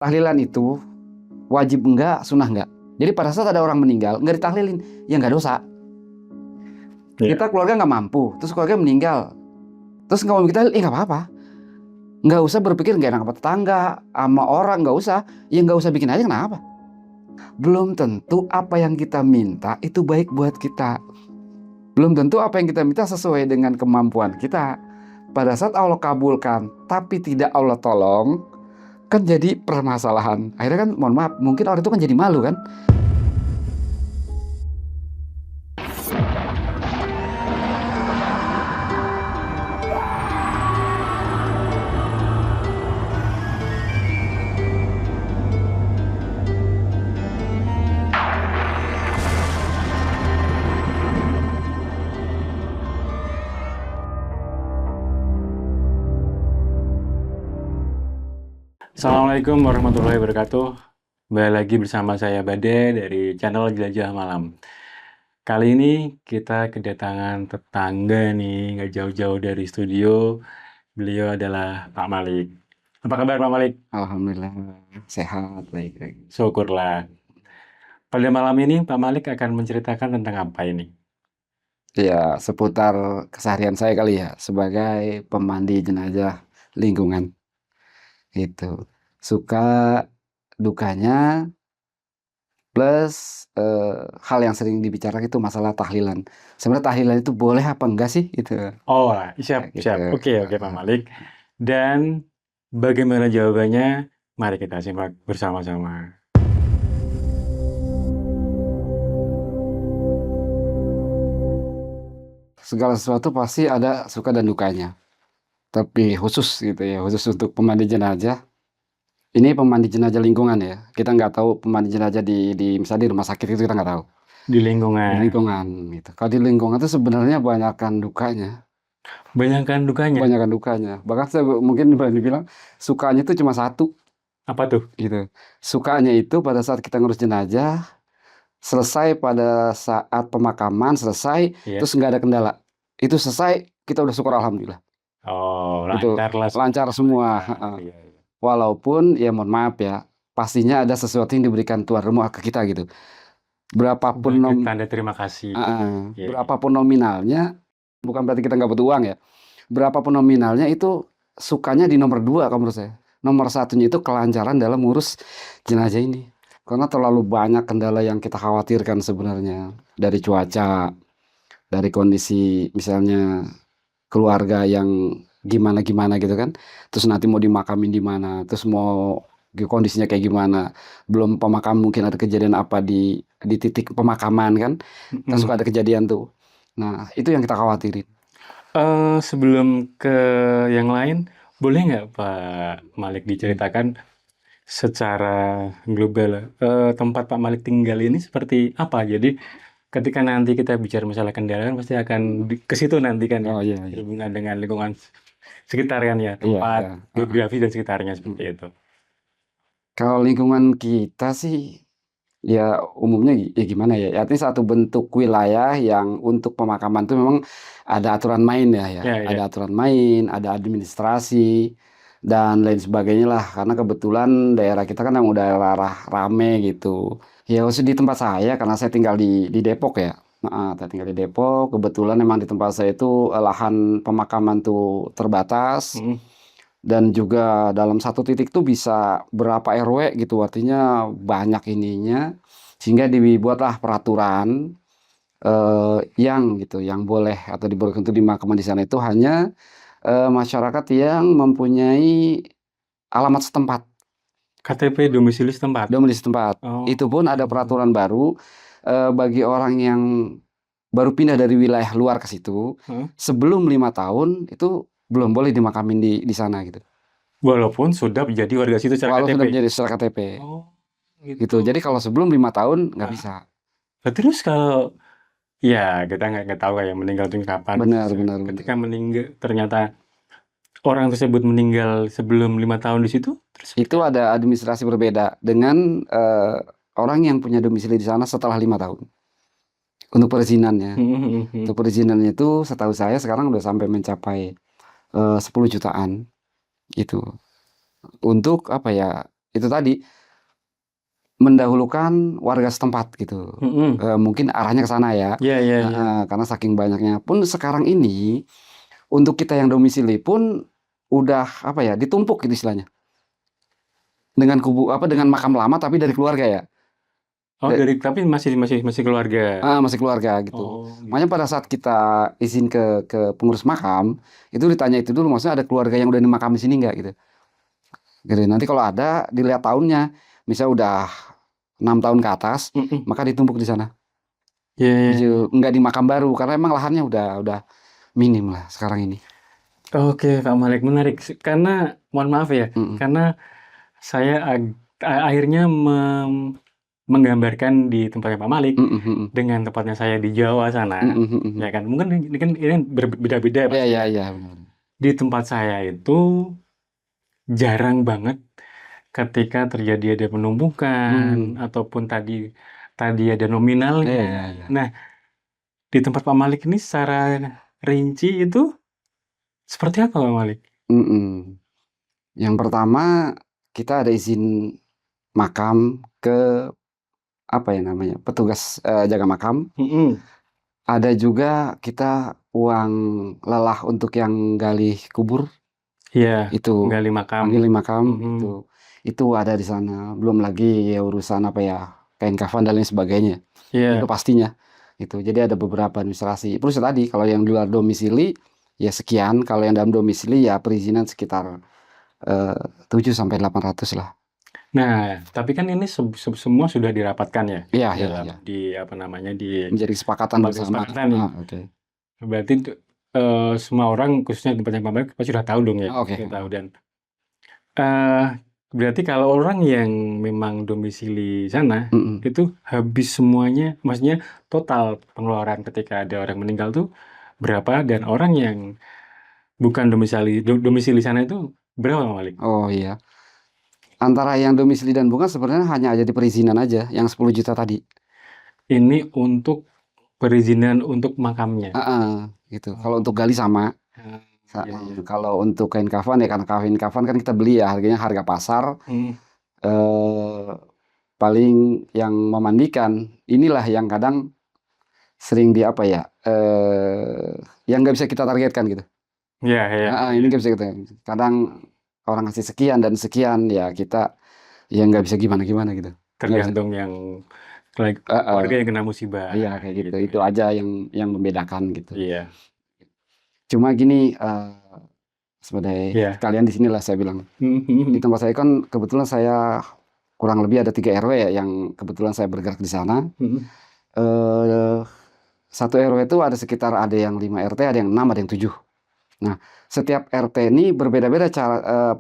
tahlilan itu wajib enggak, sunnah enggak. Jadi pada saat ada orang meninggal nggak ditahlilin, ya nggak dosa. Kita keluarga nggak mampu, terus keluarga meninggal, terus nggak mau kita, nggak apa-apa. Nggak usah berpikir nggak enak sama tetangga, sama orang, nggak usah. Ya nggak usah bikin aja, kenapa? Belum tentu apa yang kita minta itu baik buat kita. Belum tentu apa yang kita minta sesuai dengan kemampuan kita. Pada saat Allah kabulkan, tapi tidak Allah tolong, kan jadi permasalahan. Akhirnya kan, mohon maaf, mungkin orang itu kan jadi malu kan. Assalamualaikum warahmatullahi wabarakatuh. Kembali lagi bersama saya Bade dari channel Jelajah Malam. Kali ini kita kedatangan tetangga nih, nggak jauh-jauh dari studio. Beliau adalah Pak Malik. Apa kabar Pak Malik? Alhamdulillah, sehat, baik. Syukurlah. Pada malam ini Pak Malik akan menceritakan tentang apa ini? Ya, seputar keseharian saya kali ya, sebagai pemandi jenazah lingkungan. Itu suka dukanya, plus hal yang sering dibicarakan itu masalah tahlilan. Sebenarnya tahlilan itu boleh apa enggak sih itu? Oh, siap, Gitu. siap. Oke, Pak Malik. Dan bagaimana jawabannya? Mari kita simak bersama-sama. Segala sesuatu pasti ada suka dan dukanya. Tapi khusus gitu ya, khusus untuk pemandi jenazah. Ini pemandi jenazah lingkungan ya. Kita nggak tahu pemandi jenazah di misalnya di rumah sakit itu kita nggak tahu. Di Di lingkungan. lingkungan gitu. Kalau di lingkungan itu sebenarnya banyakkan dukanya. Banyakkan dukanya. Banyakkan dukanya. Bahkan saya mungkin berani bilang sukanya itu cuma satu Apa tuh? gitu. Sukanya itu pada saat kita ngurus jenazah, selesai pada saat pemakaman selesai, Iya. terus nggak ada kendala. Itu selesai, kita udah syukur alhamdulillah. Oh, Itu lancar lah. lancar semua. Iya, iya. Walaupun ya mohon maaf ya, pastinya ada sesuatu yang diberikan Tuhan Rumah ke kita gitu. Berapapun Sebagai tanda terima kasih. Iya. berapapun nominalnya, bukan berarti kita nggak butuh uang ya. Berapapun nominalnya itu sukanya di nomor 2 kalau menurut saya. Nomor satunya itu kelancaran dalam ngurus jenazah ini. Karena terlalu banyak kendala yang kita khawatirkan sebenarnya. Dari cuaca, dari kondisi misalnya keluarga yang gimana-gimana gitu kan. Terus nanti mau dimakamin di mana, terus mau kondisinya kayak gimana. Belum pemakaman mungkin ada kejadian apa di titik pemakaman kan. Kan suka ada kejadian tuh. Nah, itu yang kita khawatirin. Sebelum ke yang lain, boleh nggak Pak Malik diceritakan secara global tempat Pak Malik tinggal ini seperti apa? Jadi ketika nanti kita bicara masalah kendaraan pasti akan ke situ nanti kan ya, Oh iya, iya. berhubungan dengan lingkungan sekitar kan ya, Iya, tempat, iya. geografi dan sekitarnya seperti itu. Kalau lingkungan kita sih ya umumnya ya gimana ya? Artinya satu bentuk wilayah yang untuk pemakaman itu memang ada aturan main ya. Ya, ya. Ada aturan main, ada administrasi dan lain sebagainya lah. Karena kebetulan daerah kita kan yang udah daerah rame gitu. Ya khusus di tempat saya karena saya tinggal di Depok ya. Nah, saya tinggal di Depok. Kebetulan memang di tempat saya itu lahan pemakaman tuh terbatas. Dan juga dalam satu titik tuh bisa berapa RW gitu, artinya banyak ininya, sehingga dibuatlah peraturan yang gitu, yang boleh atau dibolehkan untuk dimakamkan di sana itu hanya masyarakat yang mempunyai alamat setempat, KTP domisili setempat. domisili setempat. Oh. Itu pun ada peraturan baru bagi orang yang baru pindah dari wilayah luar ke situ, sebelum 5 tahun itu belum boleh dimakamin di sana gitu. Walaupun sudah menjadi warga situ secara Walau KTP. sudah menjadi secara KTP. Oh, gitu. Jadi kalau sebelum 5 tahun nggak bisa. Terus kalau ya kita nggak tahu kayak meninggal itu kapan. Benar. Ketika meninggal ternyata orang tersebut meninggal sebelum 5 tahun di situ, terus Itu ada administrasi berbeda dengan orang yang punya domisili di sana setelah 5 tahun. Untuk perizinannya. Untuk perizinannya itu setahu saya sekarang udah sampai mencapai 10 jutaan. Itu. Untuk apa ya? itu tadi mendahulukan warga setempat gitu. Mungkin arahnya ke sana ya. Iya, iya, iya. Karena saking banyaknya pun sekarang ini untuk kita yang domisili pun udah apa ya, ditumpuk gitu istilahnya. Dengan dengan makam lama tapi dari keluarga ya. Oh, tapi masih keluarga. Masih keluarga gitu. Oh, gitu. Makanya pada saat kita izin ke pengurus makam, itu ditanya itu dulu, maksudnya ada keluarga yang udah di makam di sini nggak gitu. Gitu. Nanti kalau ada dilihat tahunnya, misalnya udah 6 tahun ke atas, maka ditumpuk di sana. Iya, iya. Nggak di makam baru karena emang lahannya udah minim lah sekarang ini. Oke, Pak Malik, menarik. Karena mohon maaf ya, karena saya akhirnya menggambarkan di tempatnya Pak Malik dengan tempatnya saya di Jawa sana, ya kan? Mungkin ini berbeda-beda, Pak. Iya, iya, benar. Di tempat saya itu jarang banget ketika terjadi ada penumpukan ataupun tadi ada nominalnya. Iya. Nah, di tempat Pak Malik ini secara rinci itu seperti apa, Pak Malik? Yang pertama kita ada izin makam ke apa ya namanya, petugas jaga makam. Ada juga kita uang lelah untuk yang gali kubur. Iya, Itu gali makam. Itu ada di sana. Belum lagi ya urusan apa ya, kain kafan dan lain sebagainya. Iya. Itu pastinya. Jadi ada beberapa administrasi. Terus tadi kalau yang di luar domisili ya sekian, kalau yang dalam domisili ya perizinan sekitar 7 sampai 800 lah. Nah, tapi kan ini semua sudah dirapatkan ya? Iya. Di apa namanya, di Menjadi kesepakatan bersama. Oke. Berarti semua orang khususnya di tempatnya Pak Malik pasti sudah tahu dong ya? Oke. Tahu. Dan berarti kalau orang yang memang domisili sana itu habis semuanya, maksudnya total pengeluaran ketika ada orang meninggal tuh berapa, dan orang yang bukan domisili sana itu berapa, Pak Malik? Oh iya. Antara yang domisili dan bukan sebenarnya hanya aja di perizinan aja yang 10 juta tadi. Ini untuk perizinan untuk makamnya. Gitu. Kalau untuk gali sama. Kalau untuk kain kafan ya, karena kain kafan kan kita beli ya harganya harga pasar. Paling yang memandikan inilah yang kadang sering di apa ya, yang nggak bisa kita targetkan gitu. Iya. Ini nggak bisa kita. Kadang orang ngasih sekian dan sekian ya kita ya nggak bisa gimana gitu. Tergantung yang keluarga yang kena musibah. Iya kayak gitu. Itu aja yang membedakan gitu. Iya. Cuma gini, sebagai kalian di sinilah saya bilang. Di tempat saya kan kebetulan saya kurang lebih ada 3 RW ya yang kebetulan saya bergerak di sana. Satu RW itu ada sekitar ada yang 5 RT, ada yang 6, ada yang 7. Nah, setiap RT ini berbeda-beda cara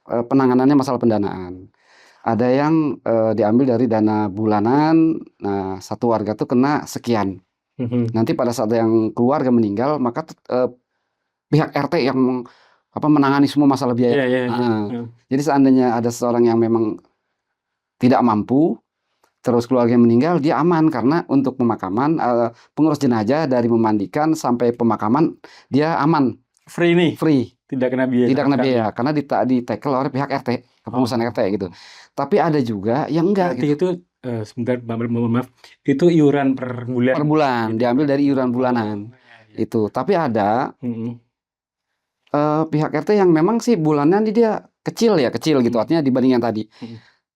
penanganannya masalah pendanaan. Ada yang diambil dari dana bulanan. Nah, satu warga tuh kena sekian. Nanti pada saat yang keluarga meninggal, maka pihak RT yang menangani semua masalah biaya. Jadi seandainya ada seseorang yang memang tidak mampu, terus keluarga meninggal, dia aman karena untuk pemakaman pengurus jenazah dari memandikan sampai pemakaman dia aman. Free. Tidak kena biaya. Karena ditackle oleh pihak RT, kepengurusan RT gitu. Tapi ada juga yang enggak Berarti gitu. itu sebentar, maaf, itu iuran per bulan. Per bulan, diambil dari iuran bulanan. Itu. Tapi ada pihak RT yang memang sih bulannya dia kecil gitu, artinya dibanding yang tadi.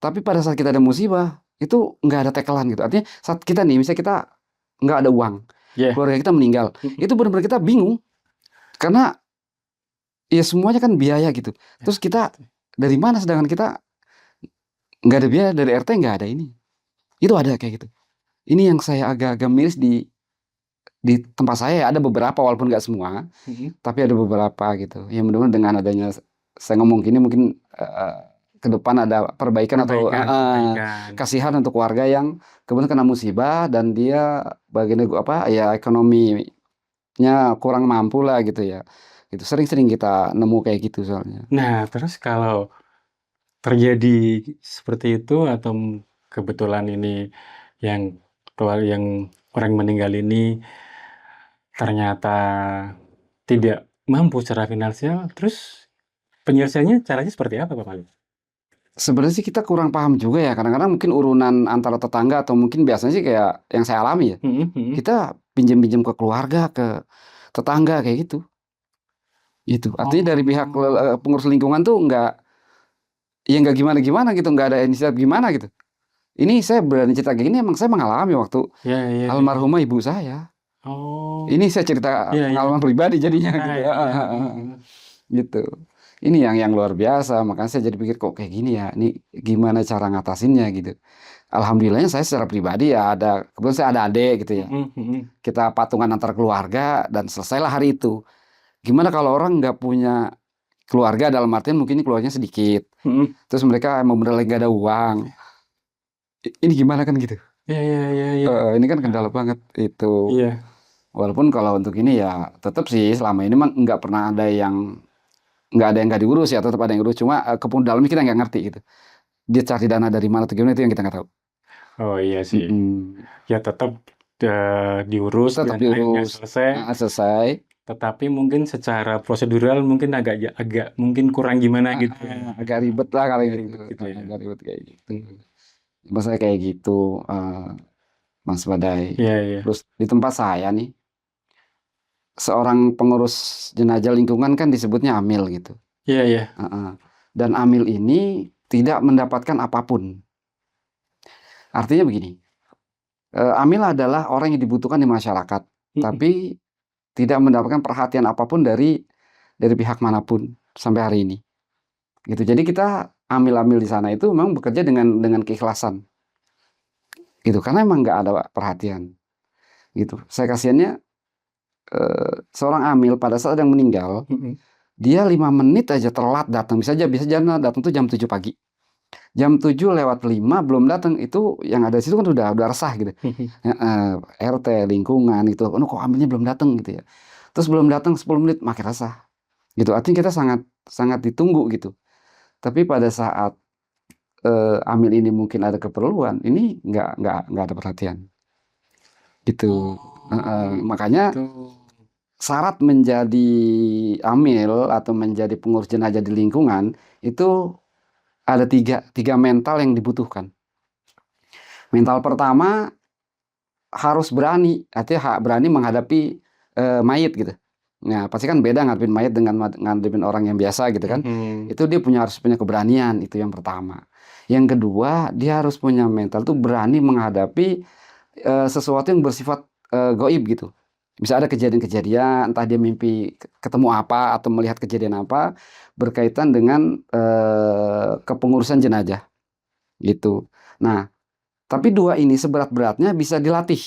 Tapi pada saat kita ada musibah, itu nggak ada tackle-an gitu. Artinya saat kita nih, misalnya kita nggak ada uang, keluarga kita meninggal, itu benar-benar kita bingung. Karena ya semuanya kan biaya gitu. Terus kita dari mana, sedangkan kita nggak ada biaya dari RT, nggak ada ini. Itu ada kayak gitu. Ini yang saya agak-agak miris di tempat saya, ada beberapa walaupun nggak semua, tapi ada beberapa gitu. Ya mudah-mudahan dengan adanya saya ngomong gini mungkin ke depan ada perbaikan atau kasihan untuk warga yang kemudian kena musibah dan dia bagian ekonominya kurang mampu lah gitu ya. Itu sering-sering kita nemu kayak gitu soalnya. Nah, terus kalau terjadi seperti itu atau kebetulan ini yang orang meninggal ini ternyata tidak mampu secara finansial, terus penyelesaiannya caranya seperti apa, Pak Malik? Sebenarnya sih kita kurang paham juga ya, kadang-kadang mungkin urunan antara tetangga atau mungkin biasanya sih kayak yang saya alami ya, Mhm. kita pinjam-pinjam ke keluarga, ke tetangga kayak gitu. Itu, artinya dari pihak Oh. pengurus lingkungan tuh nggak gimana-gimana gitu, nggak ada inisiatif gimana gitu. Ini saya berani cerita kayak gini emang saya mengalami waktu Ya ya ya. almarhumah ibu saya. Oh. Ini saya cerita Iya iya. pengalaman pribadi jadinya Ah, gitu, iya iya, heeh. gitu. Ini yang luar biasa, makanya saya jadi pikir kok kayak gini ya, ini gimana cara ngatasinnya gitu. Alhamdulillahnya saya secara pribadi ya kebetulan saya ada adik gitu ya. Mhm mhm. Kita patungan antar keluarga dan selesailah hari itu. Gimana kalau orang nggak punya keluarga dalam artian mungkin ini keluarganya sedikit, Mhm. terus mereka emang bener lagi nggak ada uang. Ini gimana kan gitu. Iya iya iya iya. Ini kan Heeh. kendala banget itu. Iya. Walaupun kalau untuk ini ya tetap sih selama ini mah nggak ada yang nggak diurus ya, tetap ada yang urus. Cuma kepung dalamnya kita nggak ngerti gitu. Dia cari dana dari mana atau gimana itu yang kita nggak tahu. Oh iya sih. Mm-mm. Ya tetap diurus Tetap dan akhirnya diurus, selesai, selesai. tetapi mungkin secara prosedural mungkin agak mungkin kurang gimana gitu ya. Agak ribet lah kalau Agak gitu, ribet gitu ya. agak ribet kayak gitu. Maksudnya kayak gitu, Mas Badai. Iya iya. Terus di tempat saya nih, seorang pengurus jenazah lingkungan kan disebutnya Amil gitu. Iya iya. Heeh. Dan Amil ini tidak mendapatkan apapun. Artinya begini, Amil adalah orang yang dibutuhkan di masyarakat, Mhm. tapi tidak mendapatkan perhatian apapun dari pihak manapun sampai hari ini. Gitu. Jadi kita Amil-Amil di sana itu memang bekerja dengan keikhlasan. Gitu. Karena emang nggak ada perhatian. Gitu. Saya kasihannya seorang Amil pada saat yang meninggal, Mhm. dia 5 menit aja telat datang. Bisa aja datang tuh jam 7 pagi. Jam 7 lewat 5 belum datang, itu yang ada di situ kan udah resah gitu. Mhm. Heeh, RT, lingkungan gitu. Kok Amilnya belum datang gitu ya. Terus belum datang 10 menit makin resah. Gitu. Artinya kita sangat sangat ditunggu gitu. Tapi pada saat Amil ini mungkin ada keperluan, ini nggak ada perhatian. Gitu. Heeh, Oh, makanya gitu. syarat menjadi Amil atau menjadi pengurus jenazah di lingkungan itu ada tiga mental yang dibutuhkan. Mental pertama harus berani, artinya berani menghadapi mayit gitu. Nah, pasti kan beda ngadepin mayit dengan ngadepin orang yang biasa gitu kan. Mhm. Itu dia harus punya keberanian, itu yang pertama. Yang kedua, dia harus punya mental tuh berani menghadapi sesuatu yang bersifat gaib gitu. Bisa ada kejadian-kejadian, entah dia mimpi ketemu apa atau melihat kejadian apa berkaitan dengan kepengurusan jenazah gitu. Nah, tapi dua ini seberat-beratnya bisa dilatih,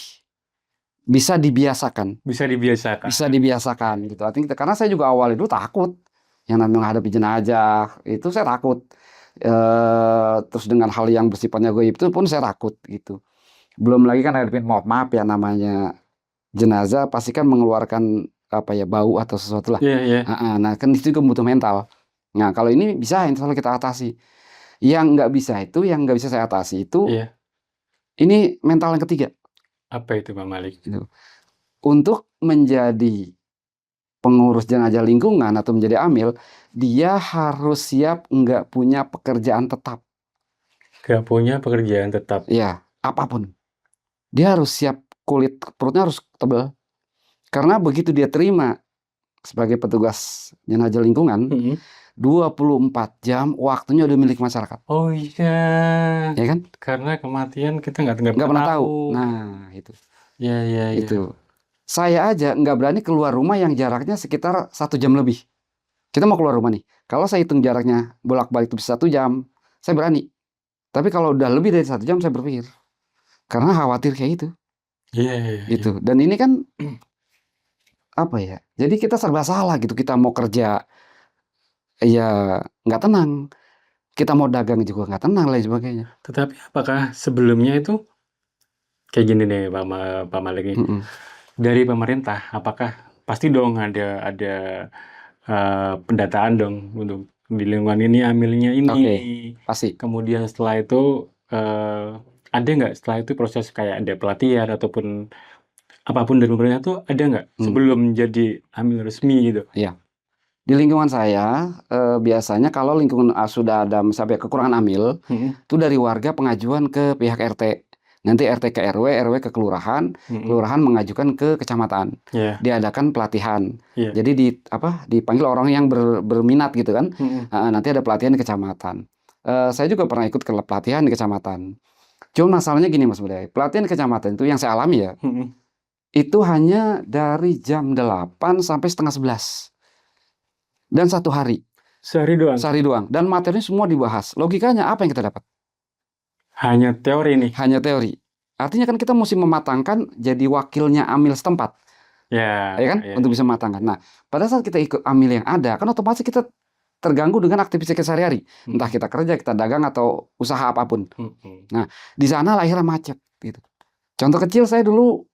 bisa dibiasakan, Bisa dibiasakan. bisa dibiasakan gitu. Artinya karena saya juga awal itu takut yang namanya menghadapi jenazah itu saya takut. Terus dengan hal yang bersifatnya gaib itu pun saya takut gitu. Belum lagi kan hadapin maaf ya namanya jenazah pasti kan mengeluarkan apa ya bau atau sesuatu lah. Iya iya. Nah kan itu juga butuh mental. Nah kalau ini bisa insya Allah kita atasi. Yang nggak bisa saya atasi itu Iya. ini mental yang ketiga. Apa itu Pak Malik? Gitu. Untuk menjadi pengurus jenazah lingkungan atau menjadi amil, dia harus siap nggak punya pekerjaan tetap. Gak punya pekerjaan tetap. Ya, apapun. Dia harus siap kulit perutnya harus tebal. Karena begitu dia terima sebagai petugas jenazah lingkungan, Mhm. 24 jam waktunya udah milik masyarakat. Oh iya. Ya kan? Karena kematian kita nggak Nggak pernah pernah tahu. tahu. Nah, itu. Iya iya iya. Itu. Saya aja nggak berani keluar rumah yang jaraknya sekitar 1 jam lebih. Kita mau keluar rumah nih. Kalau saya hitung jaraknya bolak-balik itu bisa 1 jam, saya berani. Tapi kalau udah lebih dari 1 jam saya berpikir. Karena khawatir kayak itu. Iya iya iya. Gitu. Dan ini kan apa ya? Jadi kita serba salah gitu. Kita mau kerja ya nggak tenang. Kita mau dagang juga nggak tenang lain sebagainya. Tetapi apakah sebelumnya itu kayak gini nih Pak Malik nih. Mm-mm. Dari pemerintah apakah pasti dong ada pendataan dong untuk di lingkungan ini amilnya ini. Oke, pasti. Kemudian setelah itu ada nggak setelah itu proses kayak ada pelatihan ataupun apapun dari pemerintah tuh ada nggak Hmm, sebelum jadi amil resmi gitu? iya. Di lingkungan saya, biasanya kalau lingkungan, sudah ada misalnya kekurangan amil, itu dari warga pengajuan ke pihak RT. Nanti RT ke RW, RW ke kelurahan, kelurahan mengajukan ke kecamatan. Iya, Diadakan pelatihan. iya. Jadi dipanggil orang yang berminat gitu kan. Nanti ada pelatihan di kecamatan. Saya juga pernah ikut ke pelatihan di kecamatan. Cuma masalahnya gini Mas Budaya, pelatihan di kecamatan itu yang saya alami ya, itu hanya dari jam 8 sampai setengah 11 dan 1 hari. Sehari doang. Sehari doang. Dan materinya semua dibahas. Logikanya apa yang kita dapat? Hanya teori nih. Hanya teori. Artinya kan kita mesti mematangkan jadi wakilnya amil setempat. Ya, Ya kan? ya. Untuk bisa mematangkan. Nah, pada saat kita ikut amil yang ada, kan otomatis kita terganggu dengan aktivitas kita sehari-hari. Entah kita kerja, kita dagang, atau usaha apapun. Nah, di sana lah akhirnya macet. Gitu. Contoh kecil, saya dulu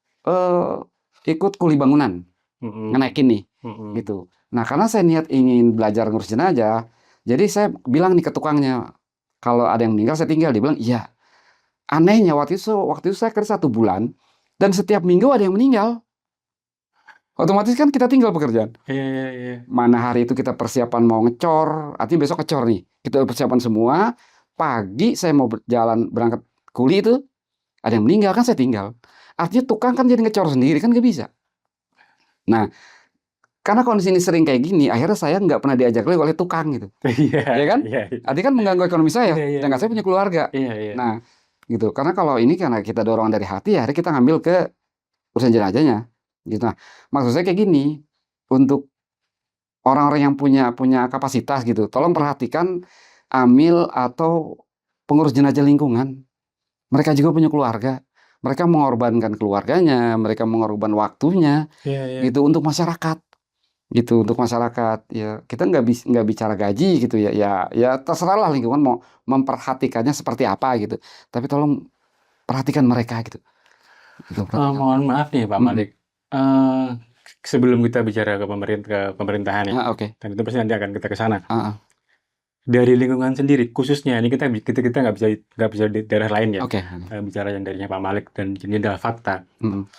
ikut kuli bangunan. Ngenaikin nih. Gitu. Nah, karena saya niat ingin belajar ngurus jenazah, jadi saya bilang nih ke tukangnya, kalau ada yang meninggal saya tinggal. Dia bilang iya. Anehnya waktu itu saya kerja 1 bulan dan setiap minggu ada yang meninggal. Otomatis kan kita tinggal pekerjaan. Iya. Mana hari itu kita persiapan mau ngecor, artinya besok ngecor nih. Kita persiapan semua. Pagi saya mau jalan berangkat kuli itu ada yang meninggal, kan saya tinggal. Artinya tukang kan jadi ngecor sendiri, kan nggak bisa. Nah, karena kondisi ini sering kayak gini, akhirnya saya nggak pernah diajak lagi oleh tukang gitu. Iya, Ya kan? iya. Artinya kan mengganggu ekonomi saya, Iya. sedangkan saya punya keluarga. Iya. Nah, gitu. Karena kalau ini karena kita dorong dari hati, ya akhirnya kita ngambil ke urusan jenazahnya. Gitu. Nah, maksud saya kayak gini, untuk orang-orang yang punya kapasitas gitu, tolong perhatikan amil atau pengurus jenazah lingkungan. Mereka juga punya keluarga. Mereka mengorbankan keluarganya, mereka mengorbankan waktunya, Iya. gitu, untuk masyarakat. Gitu, untuk masyarakat. Ya, kita nggak bicara gaji gitu ya. Ya terserahlah lingkungan mau memperhatikannya seperti apa gitu. Tapi tolong perhatikan mereka gitu. Gitu, perhatikan. Mohon maaf nih Pak Mm-mm. Malik. Sebelum kita bicara ke pemerintahan ya, Oke. dan itu pasti nanti akan kita ke sana. Ah, Dari lingkungan sendiri, khususnya ini kita nggak bisa di daerah lain ya. Oke. Bicara yang darinya Pak Malik dan ini adalah fakta. Mm-mm.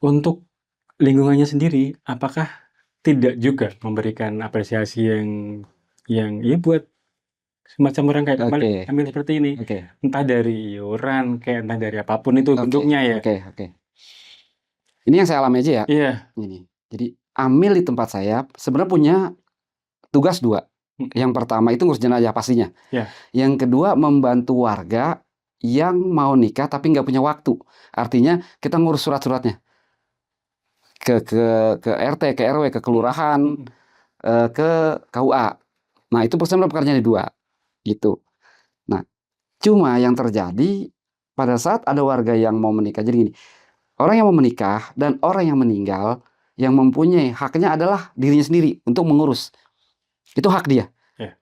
Untuk lingkungannya sendiri, apakah tidak juga memberikan apresiasi yang ya buat semacam orang kayak Pak Malik Oke. ambil seperti ini, Oke. entah dari iuran, kayak entah dari apapun itu Oke. bentuknya ya. Oke. Ini yang saya alami aja ya. Iya. Ini. Jadi amil di tempat saya sebenarnya punya tugas 2. Yang pertama itu ngurus jenazah pastinya. Ya. Yang kedua membantu warga yang mau nikah tapi nggak punya waktu. Artinya kita ngurus surat-suratnya ke RT, ke RW, ke kelurahan, ke KUA. Nah, itu personal pekerjaan 2 gitu. Nah, cuma yang terjadi pada saat ada warga yang mau menikah, jadi gini, orang yang mau menikah dan orang yang meninggal yang mempunyai haknya adalah dirinya sendiri untuk mengurus. Itu hak dia.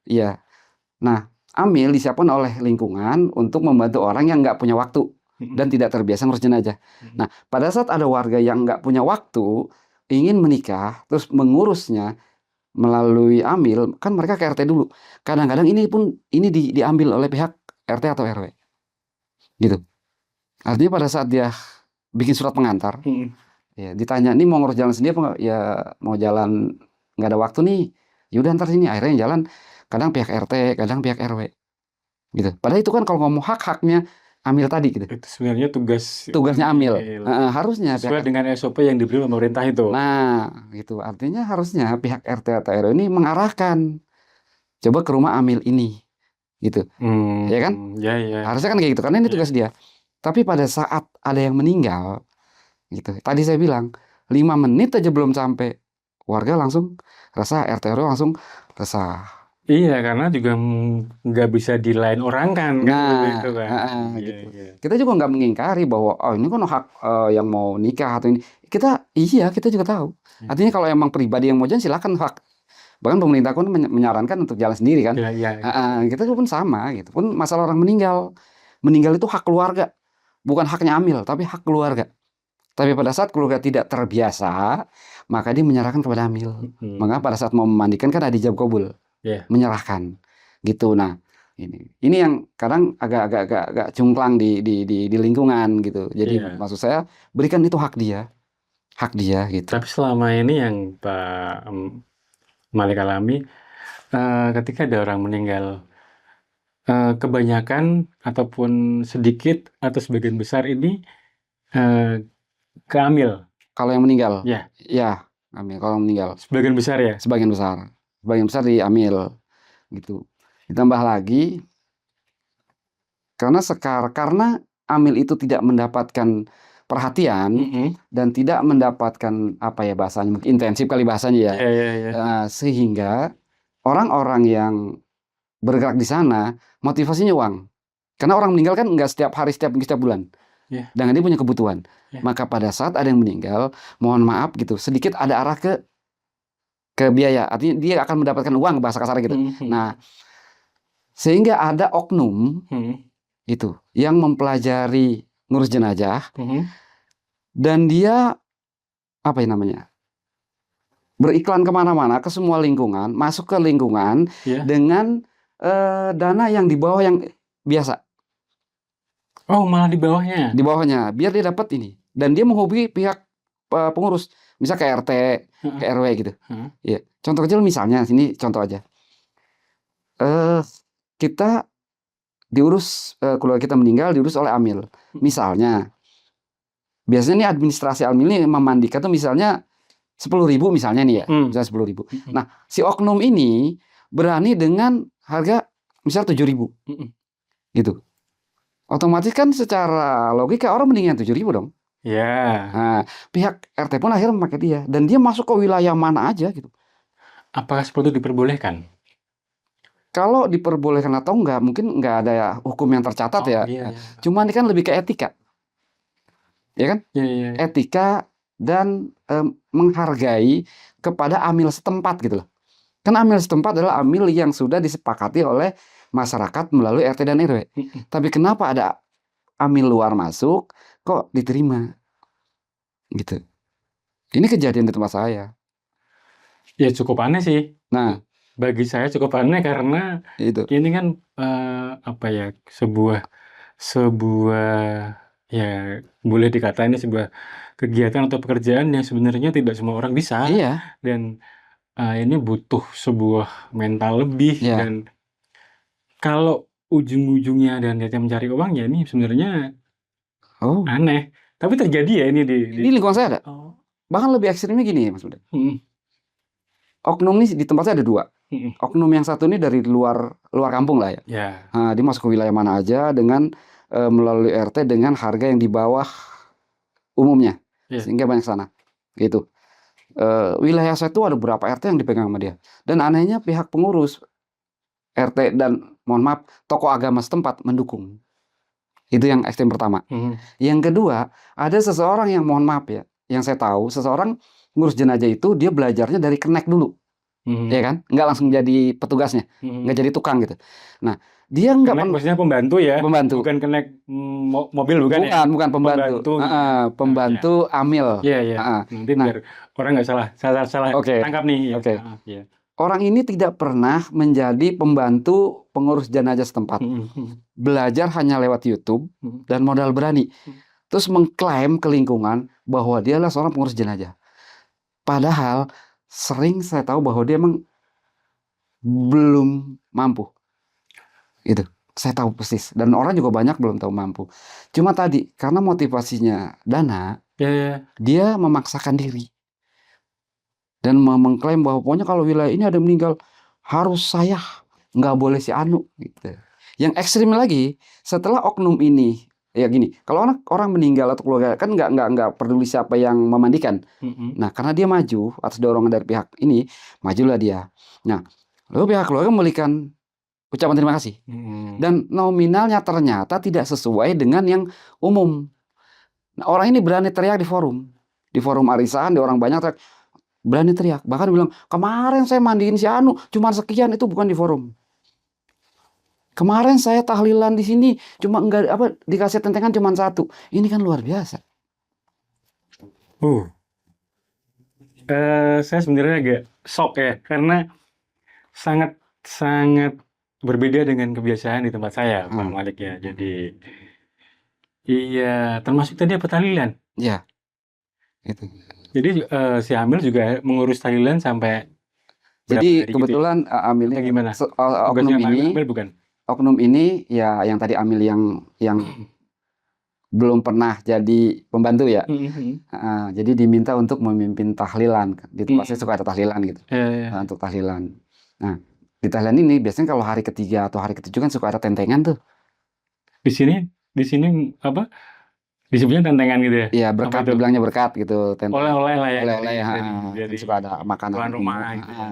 Iya. Nah, amil disiapkan oleh lingkungan untuk membantu orang yang nggak punya waktu dan tidak terbiasa ngurus jenazah. Nah, pada saat ada warga yang nggak punya waktu, ingin menikah, terus mengurusnya melalui amil, kan mereka ke RT dulu. Kadang-kadang ini diambil oleh pihak RT atau RW. Gitu. Artinya pada saat dia bikin surat pengantar, ya ditanya, "Nih mau ngurus jalan sendiri apa nggak?" "Ya mau jalan, nggak ada waktu nih." "Ya udah ntar sini." Akhirnya yang jalan kadang pihak RT, kadang pihak RW. Gitu. Padahal itu kan kalau ngomong hak-haknya amil tadi gitu. Itu sebenarnya Tugasnya amil. Harusnya sesuai dengan SOP yang diberi pemerintah itu. Nah, gitu. Artinya harusnya pihak RT atau RW ini mengarahkan, coba ke rumah amil ini. Gitu. Ya kan? Ya. Harusnya kan kayak gitu, karena ini tugas dia. Tapi pada saat ada yang meninggal, gitu. Tadi saya bilang, 5 menit aja belum sampai, warga langsung resah, RT RW langsung resah. Iya, karena juga nggak bisa dilain-orangkan kan seperti itu kan. Gitu. Kita juga nggak mengingkari bahwa ini kan hak yang mau nikah atau ini. Kita juga tahu. Artinya kalau emang pribadi yang mau jalan silakan hak. Bahkan pemerintah pun menyarankan untuk jalan sendiri kan. Kita pun sama gitu. Pun masalah orang meninggal. Meninggal itu hak keluarga. Bukan haknya amil, tapi hak keluarga. Tapi pada saat keluarga tidak terbiasa, maka dia menyerahkan kepada amil. Maka pada saat mau memandikan kan ada ijab kabul. Menyerahkan. Gitu. Nah, ini yang kadang agak cungklang di lingkungan gitu. Jadi maksud saya berikan itu hak dia. Hak dia gitu. Tapi selama ini yang Pak Malik alami, ketika ada orang meninggal, kebanyakan ataupun sedikit atau sebagian besar ini, eee, ke Amil? Kalau yang meninggal, Ya, ya amil kalau meninggal, sebagian besar ya? sebagian besar diambil gitu. Ditambah lagi karena amil itu tidak mendapatkan perhatian Mhm. dan tidak mendapatkan apa ya bahasanya, mungkin intensif kali bahasanya ya, Iya iya iya. sehingga orang-orang yang bergerak di sana motivasinya uang. Karena orang meninggal kan nggak setiap hari, setiap minggu, setiap bulan. Iya Dan dia punya kebutuhan. iya. Maka pada saat ada yang meninggal, mohon maaf gitu, sedikit ada arah ke biaya. Artinya dia akan mendapatkan uang bahasa kasar gitu. Mhm mhm. Nah, sehingga ada oknum Mhm itu yang mempelajari ngurus jenazah mhm. dan dia apa ya namanya? Beriklan kemana-mana ke semua lingkungan, masuk ke lingkungan Iya. dengan dana yang di bawah yang biasa, Oh, malah di bawahnya? di bawahnya, biar dia dapat ini. Dan dia menghubungi pihak pengurus, misal ke RT, ke Heeh RW gitu. heeh. Iya. Contoh kecil misalnya, sini contoh aja. Eh, kita diurus, keluarga kita meninggal diurus oleh amil. Mhm. Misalnya, biasanya nih administrasi amil ini memandikan tuh misalnya 10.000 misalnya nih ya, Mhm misalnya 10.000. mhm Nah, si oknum ini berani dengan harga misal 7.000 mhm. gitu. Otomatis kan secara logika orang mendingan 7.000 dong. Iya. Nah, pihak RT pun akhirnya memakai dia dan dia masuk ke wilayah mana aja gitu. Apakah seperti itu diperbolehkan? Kalau diperbolehkan atau enggak, mungkin enggak ada hukum yang tercatat Oh, ya. iya iya. Cuman ini kan lebih ke etika, ya kan? Iya iya iya. Etika dan menghargai kepada amil setempat gitu loh. Kan amil setempat adalah amil yang sudah disepakati oleh masyarakat melalui RT dan RW. Mhm. Tapi kenapa ada amil luar masuk kok diterima gitu. Ini kejadian di tempat saya. Ya cukup aneh sih. Nah, Bagi saya cukup aneh karena itu. ini kan, apa ya, sebuah sebuah ya boleh dikata ini sebuah kegiatan atau pekerjaan yang sebenarnya tidak semua orang bisa Iya, dan, ini butuh sebuah mental lebih iya. dan kalau ujung-ujungnya dan niatnya mencari uang ya ini sebenarnya Oh, aneh. Tapi terjadi ya ini di ini lingkungan saya ada. oh, Bahkan lebih ekstrimnya gini Mas Budi. mhm Oknum nih di tempat saya ada 2. mhm. Oknum yang satu ini dari luar luar kampung lah ya. Ya, Nah, dia masuk ke wilayah mana aja dengan melalui RT dengan harga yang di bawah umumnya. iya, Sehingga banyak sana. Gitu. Wilayah saya tuh ada beberapa RT yang dipegang sama dia. Dan anehnya pihak pengurus RT dan mohon maaf tokoh agama setempat mendukung. Itu yang ekstrem pertama. mhm Yang kedua, ada seseorang yang mohon maaf ya, yang saya tahu seseorang ngurus jenazah itu dia belajarnya dari kenek dulu. mhm Ya kan? Nggak langsung jadi petugasnya, nggak mhm. jadi tukang gitu. Nah, dia nggak Kenek pernah maksudnya pembantu ya? pembantu, Bukan kenek, mobil bukan ya? bukan pembantu, Pembantu gitu ya? heeh, Iya. pembantu amil, Iya iya. heeh. Nanti Nah, biar orang nggak salah salah salah oke, tangkap nih, ya, oke. heeh, iya. Orang ini tidak pernah menjadi pembantu pengurus jenazah setempat. Mhm mhm Belajar hanya lewat YouTube mhm dan modal berani. mhm. Terus mengklaim ke lingkungan bahwa dia adalah seorang pengurus jenazah. Padahal sering saya tahu bahwa dia emang belum mampu. Itu. Saya tahu persis dan orang juga banyak belum tahu mampu. Cuma tadi karena motivasinya dana, Iya iya. dia memaksakan diri dan mengklaim bahwa pokoknya kalau wilayah ini ada meninggal harus saya, nggak boleh si anu gitu. Yang ekstrim lagi setelah oknum ini ya gini, kalau orang meninggal atau keluarga kan nggak peduli siapa yang memandikan. Mhm Nah, karena dia maju atas dorongan dari pihak ini, majulah dia. Nah, lalu pihak keluarga memberikan ucapan terima kasih. mhm. Dan nominalnya ternyata tidak sesuai dengan yang umum. Nah, orang ini berani teriak di forum. Di forum arisan, di orang banyak teriak, berani teriak. Bahkan bilang, kemarin saya mandiin si Anu, cuma sekian, itu bukan di forum. Kemarin saya tahlilan di sini, cuma enggak apa dikasih tentengan cuma 1. Ini kan luar biasa. Uh, saya sebenarnya agak shock ya, karena sangat sangat berbeda dengan kebiasaan di tempat saya, Pak Hmm. Malik ya. Jadi iya, termasuk tadi apa tahlilan? Ya, itu. Jadi, si hamil juga mengurus tahlilan sampai berapa Jadi hari gitu ya? kebetulan Amil Atau ini gimana? Tugasnya Amel bukan? oknum ini ya yang tadi Amil yang belum pernah jadi pembantu ya. Mhm, mhm. Jadi diminta untuk memimpin tahlilan. Di tempat saya Mhm. suka ada tahlilan gitu. Iya, iya. Untuk tahlilan. Nah, di tahlilan ini biasanya kalau hari ketiga atau hari ketujuh kan suka ada tentengan tuh. Di sini apa? Disebutnya tentengan gitu ya? Iya, Apa berkat itu? dibilangnya berkat gitu, tentengan. Oleh-oleh lah ya dari Oleh-oleh, dari kan dari suka ada makanan tuan rumah minum, gitu ya.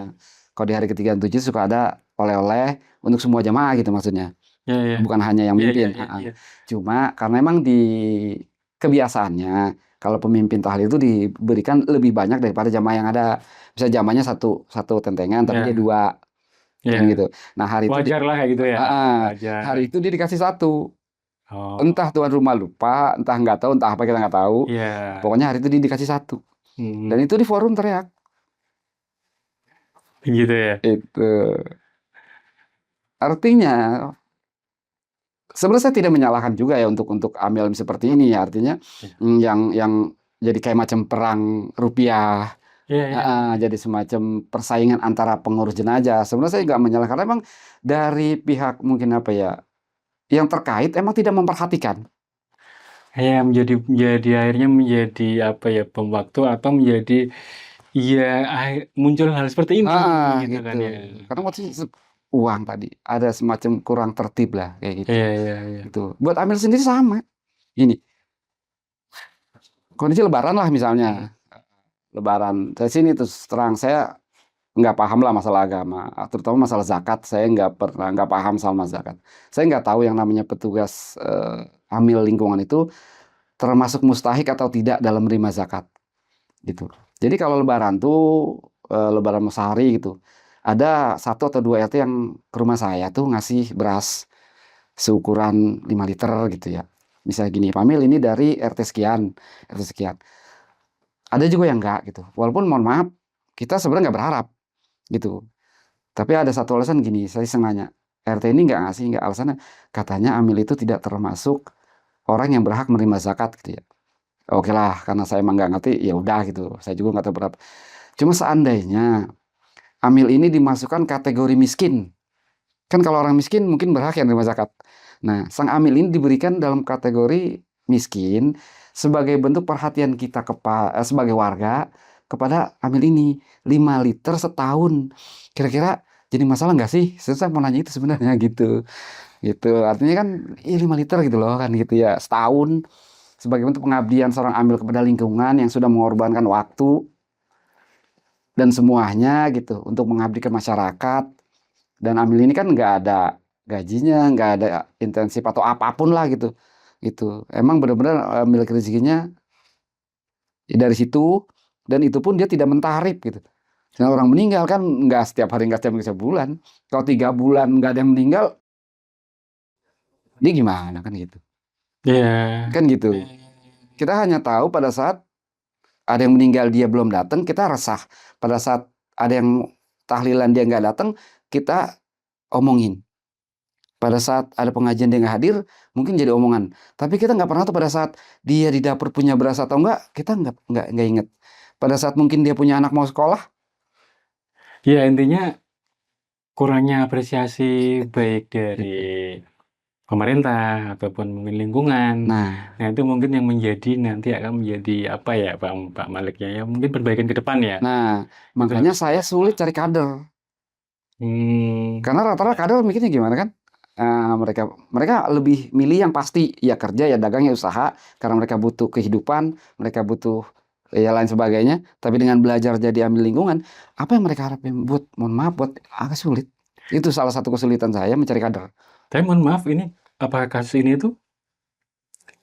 Kalau di hari ketiga dan tujuh suka ada oleh-oleh untuk semua jamaah gitu maksudnya. Iya, iya. Bukan hanya yang Iya, iya, mimpin, iya, iya. Cuma karena emang di kebiasaannya kalau pemimpin tahlil itu diberikan lebih banyak daripada jamaah yang ada. Bisa jamaahnya satu satu tentengan tapi dia Iya, dua, kan iya. gitu. Nah, Wajar lah kayak gitu ya. Wajar. hari itu dia dikasih satu. Entah Oh, tuan rumah lupa, entah nggak tahu, entah apa kita nggak tahu. iya. Pokoknya hari itu dia dikasih satu. Dan Mhm. itu di forum teriak. Gitu ya. Itu artinya sebenarnya saya tidak menyalahkan juga ya untuk amil seperti ini ya. Artinya Iya. yang jadi kayak macam perang rupiah. Iya, iya. Jadi semacam persaingan antara pengurus jenazah. Sebenarnya saya nggak menyalahkan karena emang dari pihak mungkin apa ya, yang terkait emang tidak memperhatikan. Iya, menjadi akhirnya menjadi apa ya, bom waktu atau menjadi ya muncul hal seperti ini gitu Gitu. kan ya. Karena waktu itu uang tadi ada semacam kurang tertib lah kayak gitu. Iya, iya, iya. Gitu. Buat amil sendiri sama. Gini, kondisi lebaran lah Mhm. misalnya. Lebaran. Saya sini terus terang saya nggak paham lah masalah agama, terutama masalah zakat. Saya nggak paham sama zakat. Saya nggak tahu yang namanya petugas amil lingkungan itu termasuk mustahik atau tidak dalam menerima zakat gitu. Jadi kalau lebaran tuh lebaran Masahari gitu, ada satu atau dua RT yang ke rumah saya tuh ngasih beras seukuran 5 liter gitu ya. Misalnya gini, Pamil ini dari RT sekian, RT sekian. Ada juga yang enggak gitu. Walaupun mohon maaf, kita sebenarnya nggak berharap gitu. Tapi ada satu alasan gini, saya iseng nanya, RT ini nggak ngasih, nggak alasannya, katanya Amil itu tidak termasuk orang yang berhak menerima zakat gitu ya. Oke lah, karena saya emang nggak ngerti, ya udah gitu. Saya juga nggak tahu berapa. Cuma seandainya Amil ini dimasukkan kategori miskin, kan kalau orang miskin mungkin berhak yang menerima zakat. Nah, sang Amil ini diberikan dalam kategori miskin sebagai bentuk perhatian kita sebagai warga kepada Amil ini 5 liter setahun. Kira-kira jadi masalah nggak sih? Saya mau nanya itu sebenarnya gitu. Gitu. Artinya kan 5 liter gitu loh kan gitu ya. Setahun sebagai bentuk pengabdian seorang Amil kepada lingkungan yang sudah mengorbankan waktu dan semuanya gitu untuk mengabdikan masyarakat. Dan Amil ini kan nggak ada gajinya, nggak ada intensif atau apapun lah gitu. Gitu. Emang benar-benar milik rezekinya ya dari situ, dan itu pun dia tidak mentarif gitu. Nah, orang meninggal kan nggak setiap hari, nggak setiap bulan. Kalau 3 bulan nggak ada yang meninggal, dia gimana kan gitu. Iya. Kan gitu. Kita hanya tahu pada saat ada yang meninggal dia belum datang, kita resah. Pada saat ada yang tahlilan dia nggak datang, kita omongin. Pada saat ada pengajian dia nggak hadir, mungkin jadi omongan. Tapi kita nggak pernah tuh pada saat dia di dapur punya beras atau enggak, kita nggak inget. Pada saat mungkin dia punya anak mau sekolah, Ya intinya kurangnya apresiasi baik dari pemerintah ataupun mungkin lingkungan. nah, Nah, itu mungkin yang nanti akan menjadi apa ya Pak Maliknya ya mungkin perbaikan ke depan ya. Itu makanya harus saya sulit cari kader. Karena rata-rata ya. kader mikirnya gimana kan? Mereka mereka lebih milih yang pasti ya kerja ya dagang ya usaha karena mereka butuh kehidupan, mereka butuh ya lain sebagainya. Tapi dengan belajar jadi ambil lingkungan, apa yang mereka harapin buat mohon maaf buat agak sulit. Itu salah satu kesulitan saya mencari kader. Tapi mohon maaf ini apakah kasus ini tuh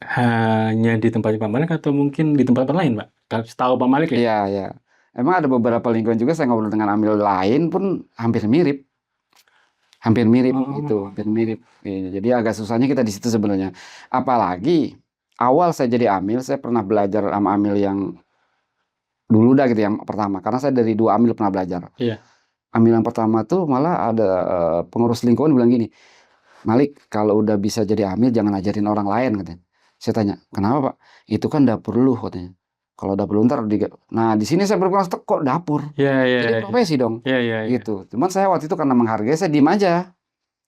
hanya di tempatnya Pak Malik atau mungkin di tempat lain, Pak? Setahu Pak Malik ya? Iya, ya. Emang ada beberapa lingkungan juga saya ngobrol dengan amil lain pun hampir mirip. Hampir mirip gitu, Oh, hampir mirip. Iya, jadi agak susahnya kita di situ sebenarnya. Apalagi awal saya jadi amil, saya pernah belajar sama amil yang dulu dah gitu yang pertama. Karena saya dari 2 amil pernah belajar. iya. Amil yang pertama tuh malah ada pengurus lingkungan bilang gini, Malik kalau udah bisa jadi amil jangan ajarin orang lain katanya. Saya tanya, kenapa Pak? Itu kan dapur lu katanya. Kalau dapur ntar nah di sini saya berkelas kok dapur. Ya, ya, Jadi ya, profesi dong, ya, ya, ya. gitu. Cuman saya waktu itu karena menghargai saya diem aja,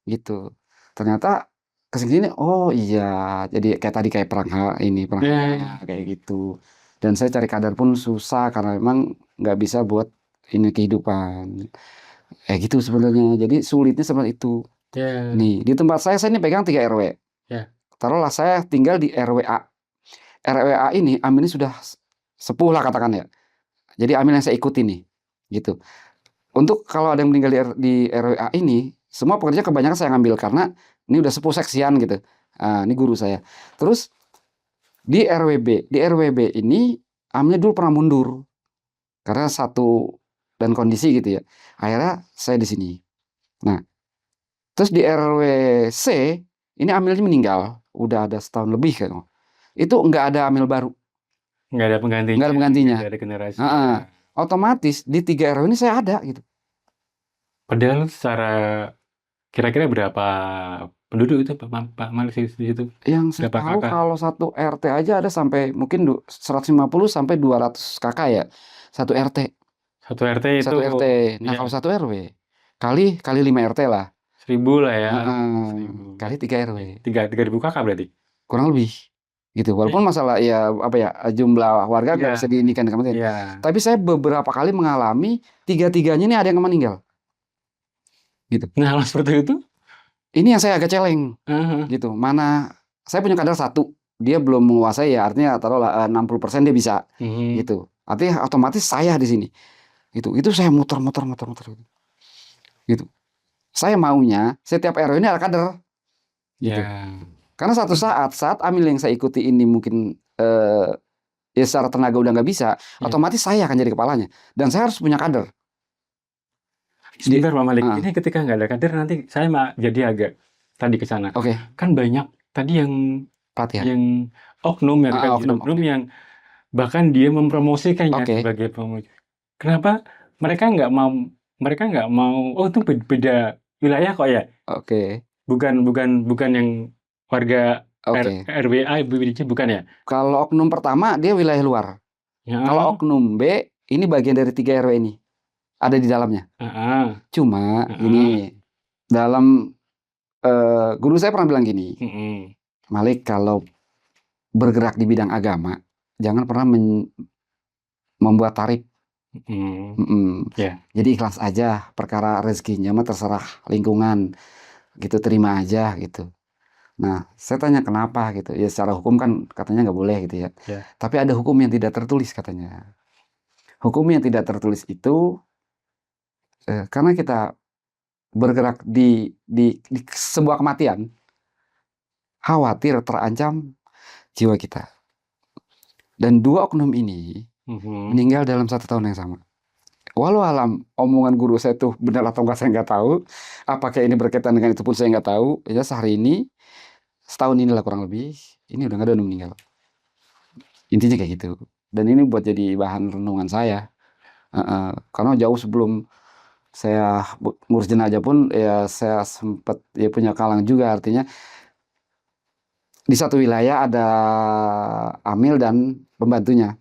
gitu. Ternyata kesini sini, oh iya, jadi kayak tadi kayak perang Ya, harga ya. kayak gitu. Dan saya cari kadar pun susah karena memang nggak bisa buat ini kehidupan. Kayak gitu sebenarnya. Jadi sulitnya seperti itu. Ya, Nih di tempat saya ini pegang 3 RW. ya. Taruhlah saya tinggal di RW A. RW A ini amilnya sudah sepuh lah katakan ya. Jadi amil yang saya ikuti nih, gitu. Untuk kalau ada yang meninggal di RW A ini, semua pekerja kebanyakan saya ngambil karena ini udah sepuh seksian gitu. Ah, ini guru saya. Terus di RW B ini amilnya dulu pernah mundur karena satu dan kondisi gitu ya. Akhirnya saya di sini. Nah, terus di RW C ini amilnya meninggal, udah ada setahun lebih kan. Itu nggak ada amil baru, Nggak ada nggak ada penggantinya, penggantinya. nggak ada generasi. Heeh. Ya. Otomatis di 3 RW ini saya ada gitu. Padahal secara kira-kira berapa penduduk itu Pak Malik di situ? Yang saya Berapa tahu kakak? kalau satu RT aja ada sampai mungkin 150 sampai 200 kakak ya. Satu RT, Satu RT itu satu RT. Nah, ya kalau satu RW kali 5 RT lah. 1.000 lah ya. Heeh. 1.000. Kali 3 RW. Tiga ribu kakak berarti. Kurang lebih gitu. Walaupun Eh, masalah ya apa ya jumlah warga nggak bisa Iya, diinikan kemudian. iya. Tapi saya beberapa kali mengalami tiga-tiganya ini ada yang meninggal gitu. Nah, hal seperti itu? Ini yang saya agak celeng Heeh. gitu. Mana saya punya kadar satu, dia belum menguasai ya artinya taruhlah 60% dia bisa Mhm. gitu. Artinya otomatis saya di sini. Itu saya muter gitu. Gitu. Saya maunya setiap RW ini ada kader gitu. Ya. Karena satu saat amil yang saya ikuti ini mungkin ya secara tenaga udah nggak bisa, Ya. otomatis saya akan jadi kepalanya dan saya harus punya kader. Di, Sebentar Pak Malik, ah, ini ketika nggak ada kader nanti saya jadi agak tadi ke sana. oke, Kan banyak tadi pelatihan. yang oknum ya, Oknum, oknum oke. yang bahkan dia mempromosikannya Oke, sebagai pemuja. Kenapa mereka nggak mau, oh itu beda wilayah kok ya? oke, Bukan yang warga oke. RWA, BPDC bukan ya? Kalau oknum pertama dia wilayah luar. Kalau Heeh, oknum B ini bagian dari 3 RW ini ada di dalamnya. heeh, Cuma heeh, ini dalam guru saya pernah bilang gini, mhm, Malik kalau bergerak di bidang agama jangan pernah membuat tarif. mhm, ya, Jadi ikhlas aja, perkara rezekinya mah terserah lingkungan gitu, terima aja gitu. Nah, saya tanya kenapa gitu. Ya secara hukum kan katanya nggak boleh gitu ya. ya, Tapi ada hukum yang tidak tertulis katanya. Hukum yang tidak tertulis itu karena kita bergerak di sebuah kematian, khawatir terancam jiwa kita. Dan 2 oknum ini mhm, meninggal dalam 1 tahun yang sama. Walau alam omongan guru saya tuh benar atau enggak saya nggak tahu. Apakah ini berkaitan dengan itu pun saya nggak tahu. Ya sehari ini, setahun inilah kurang lebih, ini udah nggak ada yang meninggal. Intinya kayak gitu. Dan ini buat jadi bahan renungan saya. Karena jauh sebelum saya ngurus jenazah pun ya saya sempat ya punya kalang juga artinya di satu wilayah ada amil dan pembantunya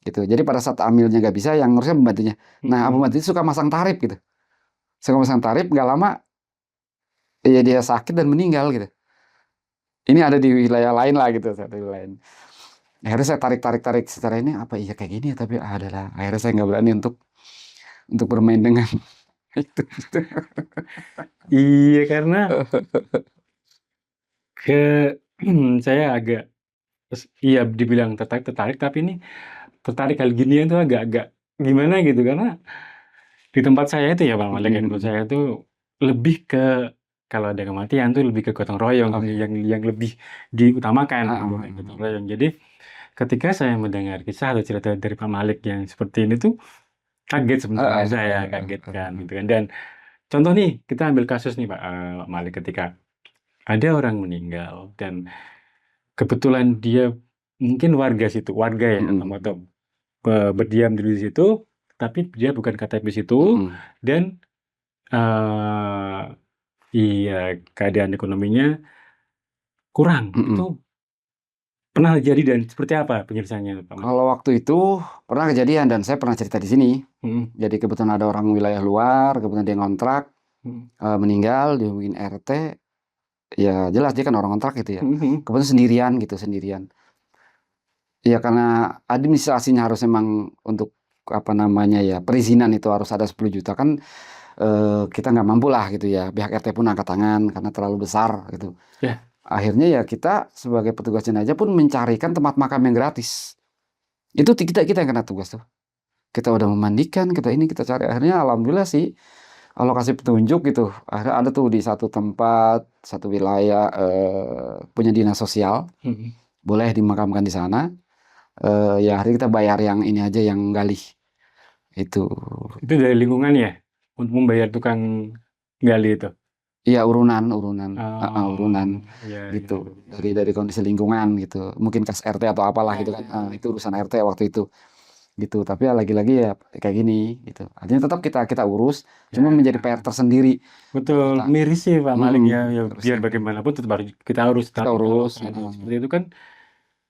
gitu. Jadi pada saat amilnya nggak bisa yang ngurusnya pembantunya. Nah mhm. pembantu itu suka masang tarif gitu. Suka masang tarif nggak lama ya dia sakit dan meninggal gitu. Ini ada di wilayah lain lah gitu, satu wilayah lain. Akhirnya saya tarik secara ini apa iya kayak gini ya tapi adalah akhirnya saya nggak berani untuk bermain dengan itu. Iya, karena ke saya agak iya dibilang tertarik, tapi ini tertarik hal ginian tuh agak-agak gimana gitu, karena di tempat saya itu ya Pak Malik, ya, menurut saya itu lebih ke kalau ada kematian tuh lebih ke gotong royong Oke. yang lebih diutamakan Ah, gitu ah, kan, gotong ah. royong. Jadi ketika saya mendengar kisah atau cerita dari Pak Malik yang seperti ini tuh kaget sebenarnya, Ah, ah, saya kaget kan gitu kan. Dan contoh nih kita ambil kasus nih Pak Malik, ketika ada orang meninggal dan kebetulan dia mungkin warga ya atau berdiam di situ, tapi dia bukan KTP situ dan Eee, iya, keadaan ekonominya kurang, itu pernah terjadi dan seperti apa penyelesaiannya Pak Malik? Kalau waktu itu pernah kejadian dan saya pernah cerita di sini. Mhm, Jadi kebetulan ada orang wilayah luar, kebetulan dia ngontrak, mhm, meninggal, dihubungin RT, ya jelas dia kan orang ngontrak gitu ya. mhm mhm. Kebetulan sendirian gitu, sendirian. Ya karena administrasinya harus memang untuk, apa namanya ya, perizinan itu harus ada 10 juta kan, kita nggak mampu lah gitu ya, pihak RT pun angkat tangan karena terlalu besar gitu. Ya, Akhirnya ya kita sebagai petugas jenazah pun mencarikan tempat makam yang gratis. Itu kita kita yang kena tugas tuh. Kita udah memandikan, kita ini, kita cari. Akhirnya alhamdulillah sih Allah kasih petunjuk gitu. Akhirnya ada tuh di satu tempat, satu wilayah, punya dinas sosial, mhm. boleh dimakamkan di sana. Ya akhirnya kita bayar yang ini aja, yang gali, itu. Itu dari lingkungan ya? Untuk membayar tukang gali itu? Iya urunan urunan, urunan Oh, iya iya. gitu. Dari kondisi lingkungan gitu. Mungkin kas RT atau apalah Iya gitu kan. iya iya. Itu urusan RT waktu itu gitu. Tapi ya lagi-lagi ya kayak gini gitu. Artinya tetap kita kita urus, cuma Ya, menjadi PR tersendiri. betul. Kita Miris sih Pak Malik ya, ya biar harusnya bagaimanapun tetap harus kita urus. kita Tapi kalau urus, keadaan seperti itu kan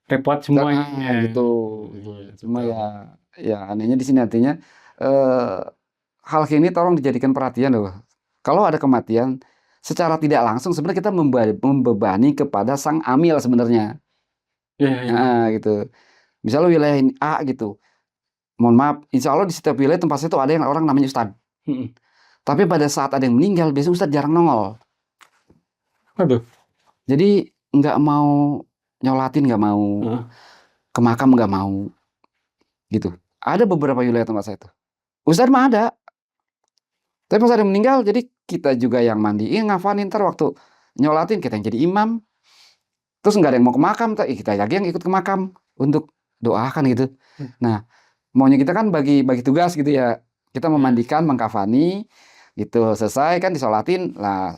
repot semuanya. gitu. Iya, Cuma betul. ya ya anehnya di sini artinya, eee, hal ini tolong dijadikan perhatian loh. Kalau ada kematian, secara tidak langsung sebenarnya kita membebani kepada sang amil sebenarnya. Iya iya. Gitu. Misalnya wilayah ini A gitu, mohon maaf, insya Allah di setiap wilayah tempat saya tuh ada yang orang namanya ustad. Mhm. Tapi pada saat ada yang meninggal, biasanya ustad jarang nongol. Waduh. Jadi nggak mau nyolatin, nggak mau, Heeh. ke makam nggak mau, gitu. Ada beberapa wilayah tempat saya tuh. Ustad mah ada, tapi pas ada yang meninggal, jadi kita juga yang mandiin, ngafanin, entar waktu nyolatin kita yang jadi imam. Terus nggak ada yang mau ke makam, kita lagi yang ikut ke makam untuk doakan gitu. Nah, maunya kita kan bagi bagi tugas gitu ya. Kita Ya, memandikan, mengkafani, gitu. Selesai kan disolatin, lah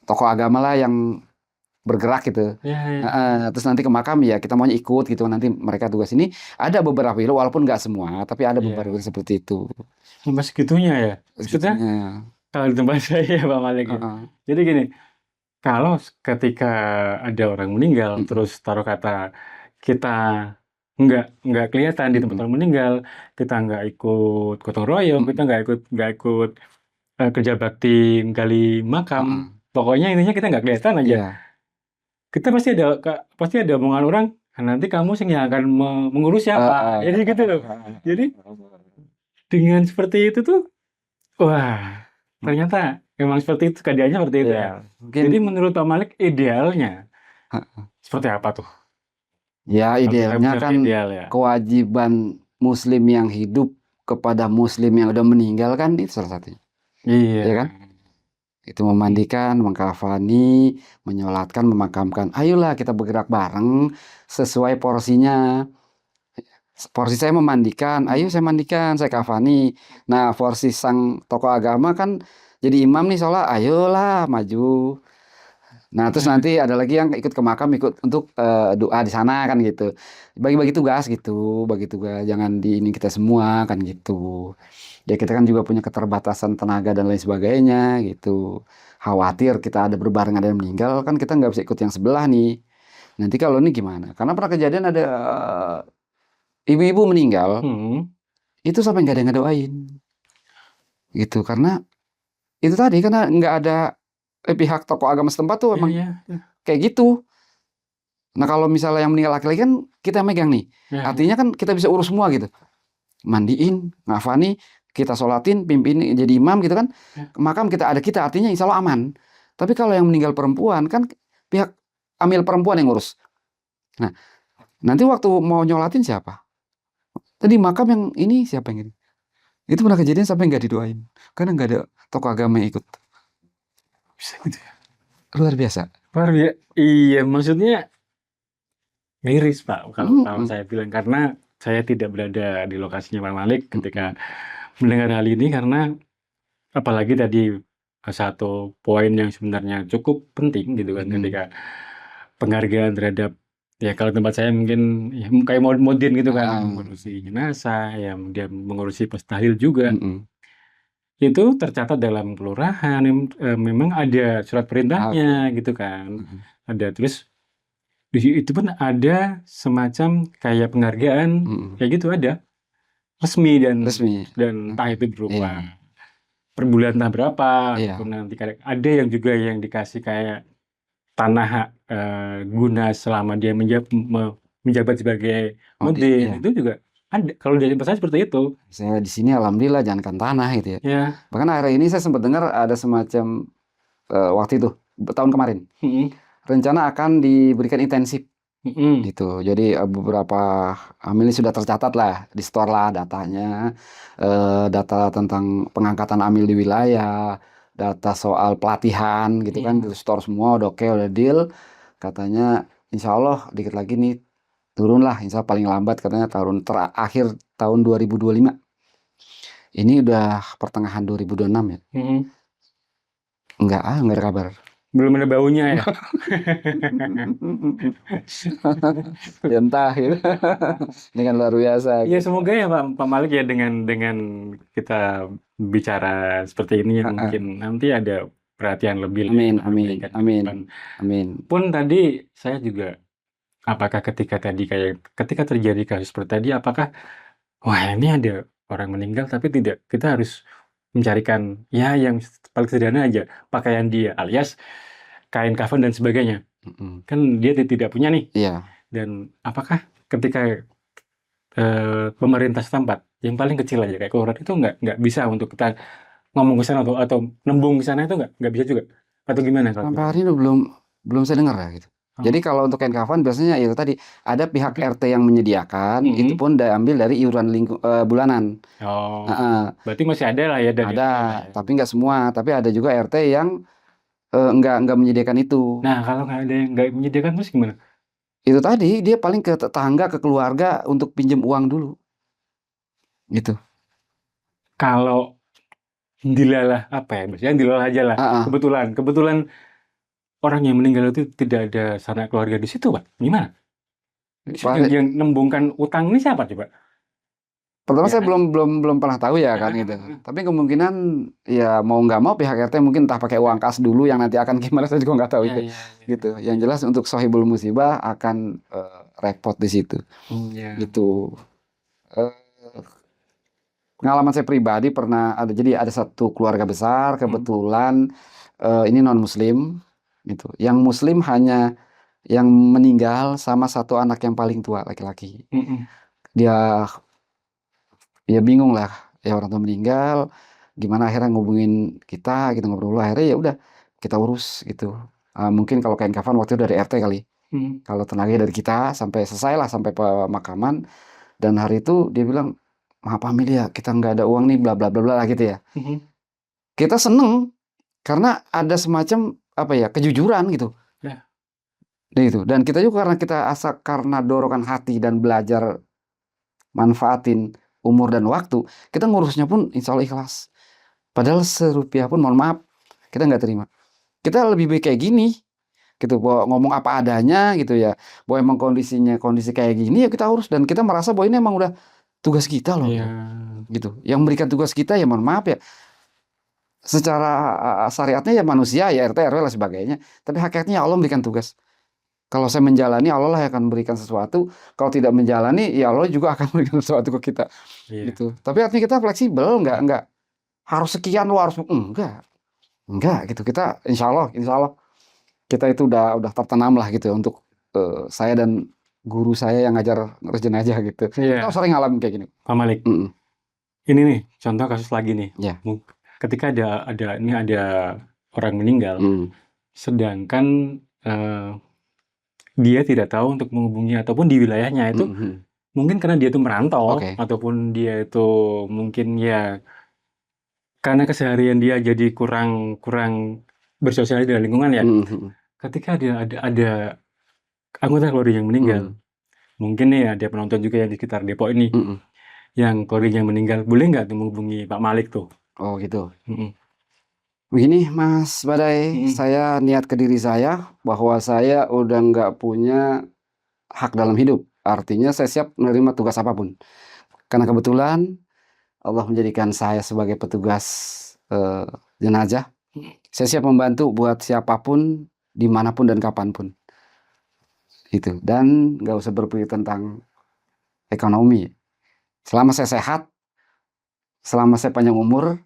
tokoh agama lah yang bergerak gitu. ya, ya. Terus nanti ke makam ya kita maunya ikut gitu. Nanti mereka tugas ini ada beberapa wilayah, walaupun nggak semua, tapi ada beberapa Iya. wilayah seperti itu. Sampai segitunya ya? Maksudnya Segitunya. kalau di tempat saya Pak Malik ya. Heeh. Jadi gini, kalau ketika ada orang meninggal, Mhm, terus taruh kata kita nggak kelihatan di tempat mhm, orang meninggal, kita nggak ikut gotong royong, kita mhm. nggak ikut kerja bakti gali makam, Heeh. pokoknya intinya kita nggak kelihatan aja. Iya. Kita pasti ada omongan orang, "Ah, nanti kamu sih yang akan mengurus siapa?" Heeh. Jadi gitu loh. Jadi dengan seperti itu tuh, wah ternyata memang seperti itu, keadaannya seperti itu ya. Iya, mungkin Jadi menurut Pak Malik idealnya heeh. seperti apa tuh? Ya Kalau kita idealnya bicara kan ideal ya? kewajiban muslim yang hidup kepada muslim yang udah meninggal kan itu salah satunya, Iya. ya kan? Itu memandikan, mengkafani, menyolatkan, memakamkan. Ayolah kita bergerak bareng sesuai porsinya. Porsi saya memandikan, ayo Mhm. saya mandikan, saya kafani. Nah, porsi sang tokoh agama kan jadi imam nih sholat, ayolah maju. Nah, terus nanti ada lagi yang ikut ke makam, ikut untuk, doa di sana kan gitu. Bagi-bagi tugas gitu, bagi tugas, jangan di ini kita semua kan gitu. Ya kita kan juga punya keterbatasan tenaga dan lain sebagainya gitu. Khawatir kita ada berbareng ada yang meninggal kan kita nggak bisa ikut yang sebelah nih. Nanti kalau ini gimana? Karena pernah kejadian ada, ibu-ibu meninggal, Mhm. itu sampai nggak ada yang ngedoain, gitu. Karena itu tadi, karena nggak ada, pihak tokoh agama setempat tuh Iya emang iya iya. kayak gitu. Nah, kalau misalnya yang meninggal laki-laki kan kita yang megang nih. Iya iya. Artinya kan kita bisa urus semua gitu. Mandiin, ngafani, kita sholatin, pimpin jadi imam gitu kan. Iya. Ke makam kita ada kita, artinya insya Allah aman. Tapi kalau yang meninggal perempuan kan pihak amil perempuan yang ngurus. Nah, nanti waktu mau nyolatin siapa? Tadi makam yang ini siapa yang ini? Itu pernah kejadian sampai nggak didoain. Karena nggak ada tokoh agama yang ikut. Bisa gitu ya? Luar biasa. Iya, maksudnya miris, Pak, kalau kalau Mhm, saya bilang, karena saya tidak berada di lokasinya Pak Malik ketika mhm, mendengar hal ini, karena apalagi tadi, satu poin yang sebenarnya cukup penting gitu kan, mhm. ketika penghargaan terhadap ya kalau tempat saya mungkin ya kayak Modin gitu kan, Heeh, mengurusi jenazah, ya dia mengurusi pustahil juga. mhm. Itu tercatat dalam kelurahan, memang ada surat perintahnya Oke. gitu kan. Mhm, Ada, terus itu pun ada semacam kayak penghargaan Mm-mm. kayak gitu ada resmi Resmi. dan entah itu berupa Iya, per bulan entah berapa ataupun iya. nanti ada yang juga yang dikasih kayak tanah hak guna selama dia menjabat sebagai Oh, Mudin iya. itu juga ada kalau di tempat saya seperti itu Saya di sini alhamdulillah jangankan tanah gitu ya. ya. Bahkan akhir ini saya sempat dengar ada semacam waktu itu tahun kemarin Mm-mm. rencana akan diberikan intensif Mm-mm. gitu. Jadi beberapa amil ini sudah tercatat lah, di store lah datanya, data tentang pengangkatan amil di wilayah, data soal pelatihan gitu kan, di Iya. store semua udah oke, udah deal. Katanya insya Allah dikit lagi nih turun lah, insya Allah paling lambat katanya tahun terakhir tahun 2025. Ini udah pertengahan 2026 ya? Mm-mm. Enggak ada kabar. Belum ada baunya ya. Ya entah gitu. Ini kan luar biasa Ya gitu. semoga ya Pak Malik ya dengan kita bicara seperti ini ya Heeh. mungkin nanti ada perhatian lebih lah yang Amin, akan amin, diberikan ke amin, depan. amin. Pun tadi saya juga apakah ketika tadi kayak ketika terjadi kasus seperti tadi apakah wah ini ada orang meninggal tapi tidak kita harus mencarikan ya yang paling sederhana aja pakaian dia alias kain kafan dan sebagainya. Mm-mm. Kan dia tidak punya nih Iya, dan apakah ketika pemerintah setempat yang paling kecil aja kayak kelurahan itu nggak bisa untuk kita ngomong ke sana atau nembung ke sana itu nggak bisa juga atau gimana kalau sampai seperti hari itu? ini belum saya dengar ya gitu. Jadi Oh, kalau untuk kain kafan biasanya itu tadi ada pihak oke. RT yang menyediakan, itu Mhm. pun diambil dari iuran bulanan. Oh, Heeh, berarti masih ada lah ya dari ada, RT lah ya. tapi nggak semua. Tapi ada juga RT yang nggak menyediakan itu. Nah, kalau nggak ada yang nggak menyediakan terus gimana? Itu tadi dia paling ke tetangga, ke keluarga untuk pinjam uang dulu, gitu. Kalau dilalah apa ya? Biasanya dilalah aja lah. Heeh. Kebetulan orang yang meninggal itu tidak ada sanak keluarga di situ, Pak. Gimana? Yang nembungkan utang ini siapa coba? Pertama Ya saya kan? belum belum belum pernah tahu ya kan Heeh, gitu. heeh. Tapi kemungkinan ya mau nggak mau pihak RT mungkin entah pakai uang kas dulu yang nanti akan gimana saya juga nggak tahu Iya, itu. iya, iya, Gitu. iya, Yang iya. jelas untuk sohibul musibah akan repot di situ. Iya. Gitu. Eh, Pengalaman saya pribadi pernah ada jadi ada satu keluarga besar Mhm, kebetulan ini non muslim gitu. Yang muslim hanya yang meninggal sama satu anak yang paling tua laki-laki. mhm. Dia ya bingung lah ya orang tua meninggal gimana akhirnya ngubungin kita gitu ngobrol akhirnya ya udah kita urus gitu. Mungkin kalau kain kafan waktu itu dari RT kali Mhm, kalau tenaga dari kita sampai selesai lah sampai pemakaman dan hari itu dia bilang maaf Amil ya kita nggak ada uang nih bla bla bla bla gitu ya mhm. kita seneng karena ada semacam apa ya kejujuran gitu. Ya, Nah, itu dan kita juga karena kita asa karena dorongan hati dan belajar manfaatin umur dan waktu kita ngurusnya pun insya Allah ikhlas. Padahal serupiah pun mohon maaf kita nggak terima. Kita lebih baik kayak gini gitu, bahwa ngomong apa adanya gitu ya. Bahwa emang kondisinya kondisi kayak gini ya kita urus dan kita merasa bahwa ini emang udah tugas kita loh iya. gitu. Gitu. Yang memberikan tugas kita ya mohon maaf ya secara syariatnya ya manusia ya RT RW lah sebagainya. Tapi hakikatnya ya Allah memberikan tugas. Kalau saya menjalani Allah lah yang akan memberikan sesuatu. Kalau tidak menjalani ya Allah juga akan memberikan sesuatu ke kita Iya. gitu. Tapi artinya kita fleksibel nggak harus sekian lo harus enggak gitu kita insya Allah kita itu udah tertanam lah gitu ya untuk saya dan guru saya yang ngajar ngerjain jenazah gitu kita Iya, sering ngalamin kayak gini. Pak Malik. Mm-mm. Ini nih, contoh kasus lagi nih. Ya. Ketika ada orang meninggal, Mm. sedangkan eh, dia tidak tahu untuk menghubungi ataupun di wilayahnya itu Mm-mm. mungkin karena dia itu merantau Oke. ataupun dia itu mungkin ya karena keseharian dia jadi kurang kurang bersosialisasi dengan lingkungan ya. Mm-mm. Ketika ada anggota keluarga yang meninggal, Mm. mungkin nih ada penonton juga yang di sekitar Depok ini Mm-mm. yang keluarga yang meninggal, boleh nggak tuh menghubungi Pak Malik tuh? Oh gitu. Mm-mm. Begini Mas Badai, Mm-mm. saya niat ke diri saya bahwa saya udah nggak punya hak dalam hidup. Artinya saya siap menerima tugas apapun. Karena kebetulan Allah menjadikan saya sebagai petugas eh, jenazah. Saya siap membantu buat siapapun, dimanapun dan kapanpun. gitu. Dan nggak usah berpikir tentang ekonomi. Selama saya sehat, selama saya panjang umur,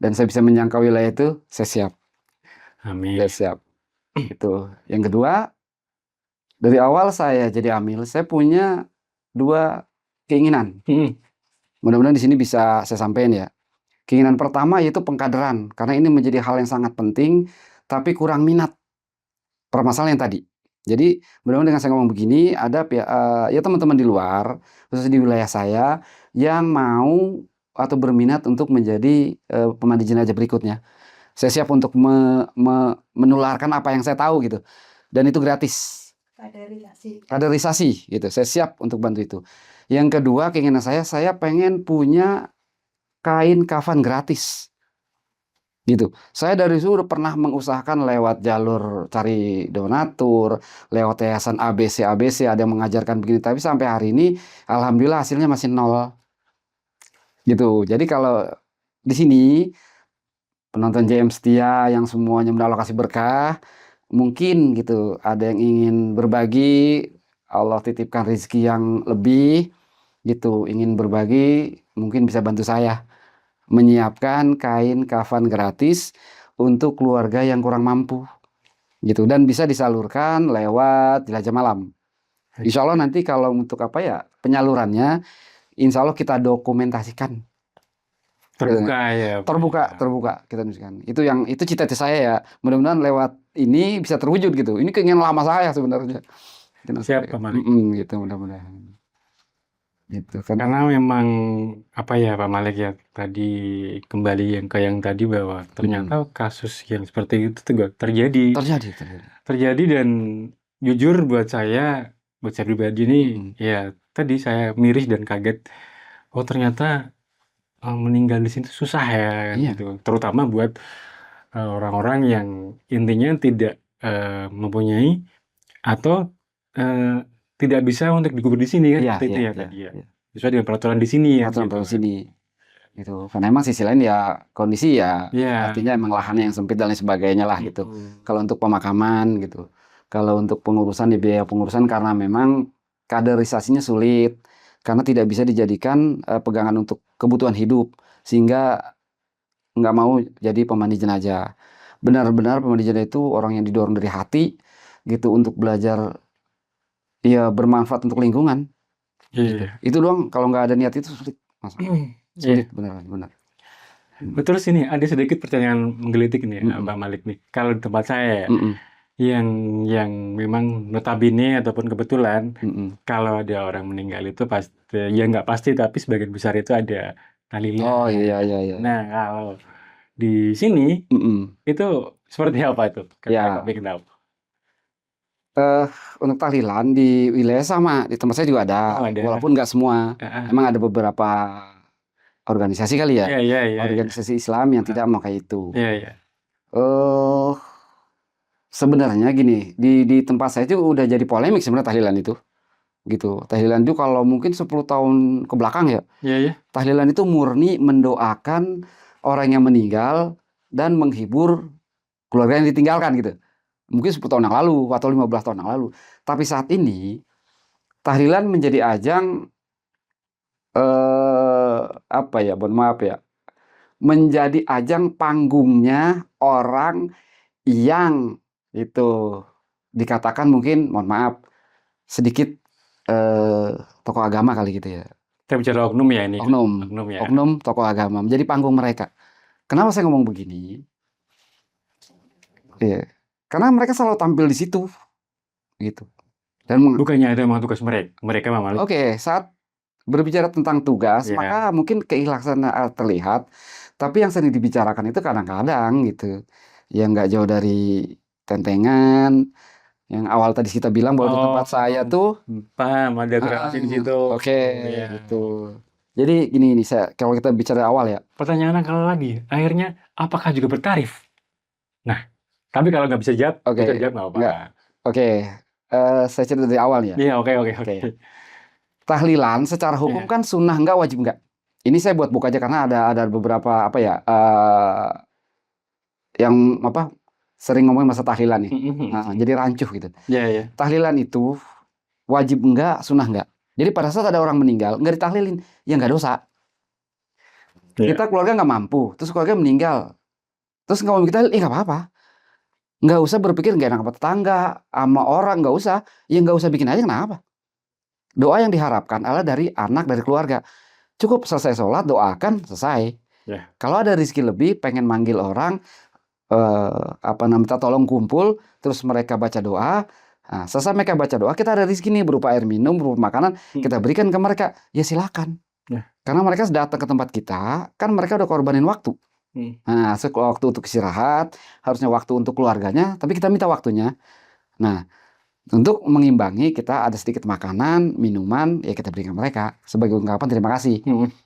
dan saya bisa menjangkau wilayah itu, saya siap. Amin. Saya siap. Itu. Yang kedua, dari awal saya jadi amil, saya punya 2 keinginan. Mm. Mudah-mudahan di sini bisa saya sampaikan ya. Keinginan pertama yaitu pengkaderan, karena ini menjadi hal yang sangat penting, tapi kurang minat. Permasalahan yang tadi. Jadi mudah-mudahan dengan saya ngomong begini, ada ya teman-teman di luar, khususnya di wilayah saya, yang mau atau berminat untuk menjadi pemandi jenazah berikutnya. Saya siap untuk menularkan apa yang saya tahu gitu, dan itu gratis. Kaderisasi gitu. Saya siap untuk bantu itu. Yang kedua, keinginan saya pengen punya kain kafan gratis. Gitu. Saya dari dulu udah pernah mengusahakan lewat jalur cari donatur, lewat yayasan ABC ada yang mengajarkan begini, tapi sampai hari ini alhamdulillah hasilnya masih 0. Gitu. Jadi kalau di sini penonton JM setia yang semuanya mendalokasi berkah, mungkin gitu ada yang ingin berbagi, Allah titipkan rezeki yang lebih gitu, ingin berbagi, mungkin bisa bantu saya menyiapkan kain kafan gratis untuk keluarga yang kurang mampu gitu, dan bisa disalurkan lewat Jelajah Malam. Insya Allah nanti kalau untuk penyalurannya, insya Allah kita dokumentasikan. Terbuka ya, Pak. Terbuka kita tuliskan. Itu cita-cita saya ya. Mudah-mudahan lewat ini bisa terwujud gitu. Ini keinginan lama saya sebenarnya. Siap, Pak Malik. Gitu mudah-mudahan. Gitu kan. Karena memang Pak Malik ya, tadi kembali yang tadi bahwa ternyata kasus yang seperti itu juga terjadi. Terjadi dan jujur buat saya pribadi ini ya tadi saya miris dan kaget. Oh ternyata meninggal di sini susah ya gitu. Terutama buat orang-orang yang intinya tidak mempunyai atau tidak bisa untuk dikubur di sini kan, seperti itu ya tadi ya. Sesuai dengan peraturan di sini ya. Peraturan di sini. Gitu. Karena emang sisi lain ya kondisi ya, artinya emang lahannya yang sempit dan lain sebagainya lah gitu. Kalau untuk pemakaman gitu. Kalau untuk pengurusan biaya pengurusan karena memang kaderisasinya sulit, karena tidak bisa dijadikan pegangan untuk kebutuhan hidup, sehingga nggak mau jadi pemandi jenazah. Benar-benar pemandi jenazah itu orang yang didorong dari hati gitu untuk belajar ya bermanfaat untuk lingkungan. Gitu. Itu doang, kalau nggak ada niat itu sulit. Sulit benar. Betul sini ada sedikit pertanyaan menggelitik nih Pak Malik nih. Kalau di tempat saya yang memang notabene ataupun kebetulan kalau ada orang meninggal itu pasti ya nggak pasti tapi sebagian besar itu ada tahlilan. Oh iya. Nah kalau di sini itu seperti apa itu? Kakak pengen tahu. Untuk tahlilan di wilayah sama, di tempat saya juga ada, walaupun nggak semua. Emang ada beberapa organisasi kali ya, organisasi Islam yang tidak memakai itu. Sebenarnya gini, di tempat saya itu udah jadi polemik sebenarnya tahlilan itu. Gitu. Tahlilan itu kalau mungkin 10 tahun ke belakang ya. Tahlilan itu murni mendoakan orang yang meninggal dan menghibur keluarga yang ditinggalkan gitu. Mungkin 10 tahun yang lalu atau 15 tahun yang lalu. Tapi saat ini tahlilan menjadi ajang mohon maaf ya. Menjadi ajang panggungnya orang yang itu dikatakan mungkin mohon maaf sedikit tokoh agama kali gitu ya. Kita bicara oknum ya ini. Oknum tokoh agama menjadi panggung mereka. Kenapa saya ngomong begini? Karena mereka selalu tampil di situ, gitu. Dan bukannya ada memang tugas mereka Malik. Oke, saat berbicara tentang tugas, maka mungkin keikhlasan terlihat, tapi yang sering dibicarakan itu kadang-kadang gitu, yang nggak jauh dari tentengan, yang awal tadi kita bilang bahwa di tempat saya tuh, paham ada relasi di situ. Gitu. Jadi gini kalau kita bicara awal ya. Pertanyaan lagi, akhirnya apakah juga bertarif? Nah. Tapi kalau nggak bisa jawab, bisa jawab nggak apa-apa. Saya cerita dari awal ya. Iya, oke. Tahlilan secara hukum kan sunnah nggak, wajib nggak. Ini saya buat buka aja karena ada beberapa yang sering ngomongin masa tahlilan nih. Jadi rancuh gitu. Tahlilan itu wajib enggak, sunnah enggak. Jadi pada saat ada orang meninggal nggak ditahlilin, ya nggak dosa. Iya. Kita keluarga nggak mampu, terus keluarga meninggal, terus nggak mau kita, nggak apa-apa. Nggak usah berpikir nggak enak sama tetangga, sama orang, nggak usah. Ya nggak usah bikin aja, kenapa? Doa yang diharapkan adalah dari anak, dari keluarga. Cukup selesai sholat, doakan, selesai. Ya. Kalau ada rezeki lebih, pengen manggil orang, minta tolong kumpul, terus mereka baca doa. Nah, selesai mereka baca doa, kita ada rezeki nih berupa air minum, berupa makanan, kita berikan ke mereka. Ya silakan. Ya. Karena mereka datang ke tempat kita, kan mereka udah korbanin waktu. Nah, waktu untuk istirahat, harusnya waktu untuk keluarganya, tapi kita minta waktunya. Nah, untuk mengimbangi, kita ada sedikit makanan, minuman, ya kita berikan mereka sebagai ungkapan terima kasih,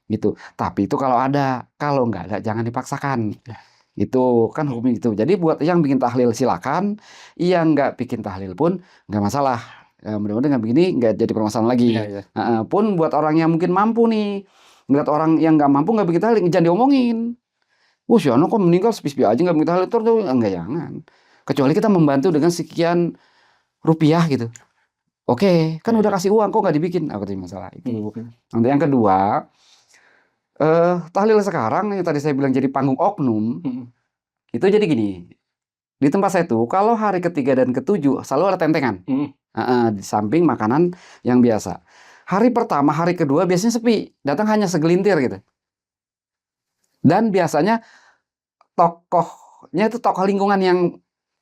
gitu. Tapi itu kalau ada, kalau nggak ada jangan dipaksakan. Ya. Itu kan hukumnya gitu. Jadi buat yang bikin tahlil silakan, yang nggak bikin tahlil pun nggak masalah. Mudah-mudahan dengan begini nggak jadi permasalahan lagi. Iya. Pun buat orang yang mungkin mampu nih, ngeliat orang yang nggak mampu nggak bikin tahlil, jangan diomongin. Si anak kok meninggal sepi-sepi aja nggak bikin tahlil, terus enggak, jangan. Kecuali kita membantu dengan sekian rupiah gitu. Oke, kan udah kasih uang kok nggak dibikin, aku tidak masalah itu. Nanti yang kedua, tahlil sekarang yang tadi saya bilang jadi panggung oknum, itu jadi gini. Di tempat saya tuh kalau hari ketiga dan ketujuh selalu ada tentengan. Di samping makanan yang biasa. Hari pertama, hari kedua biasanya sepi, datang hanya segelintir gitu. Dan biasanya tokohnya itu tokoh lingkungan yang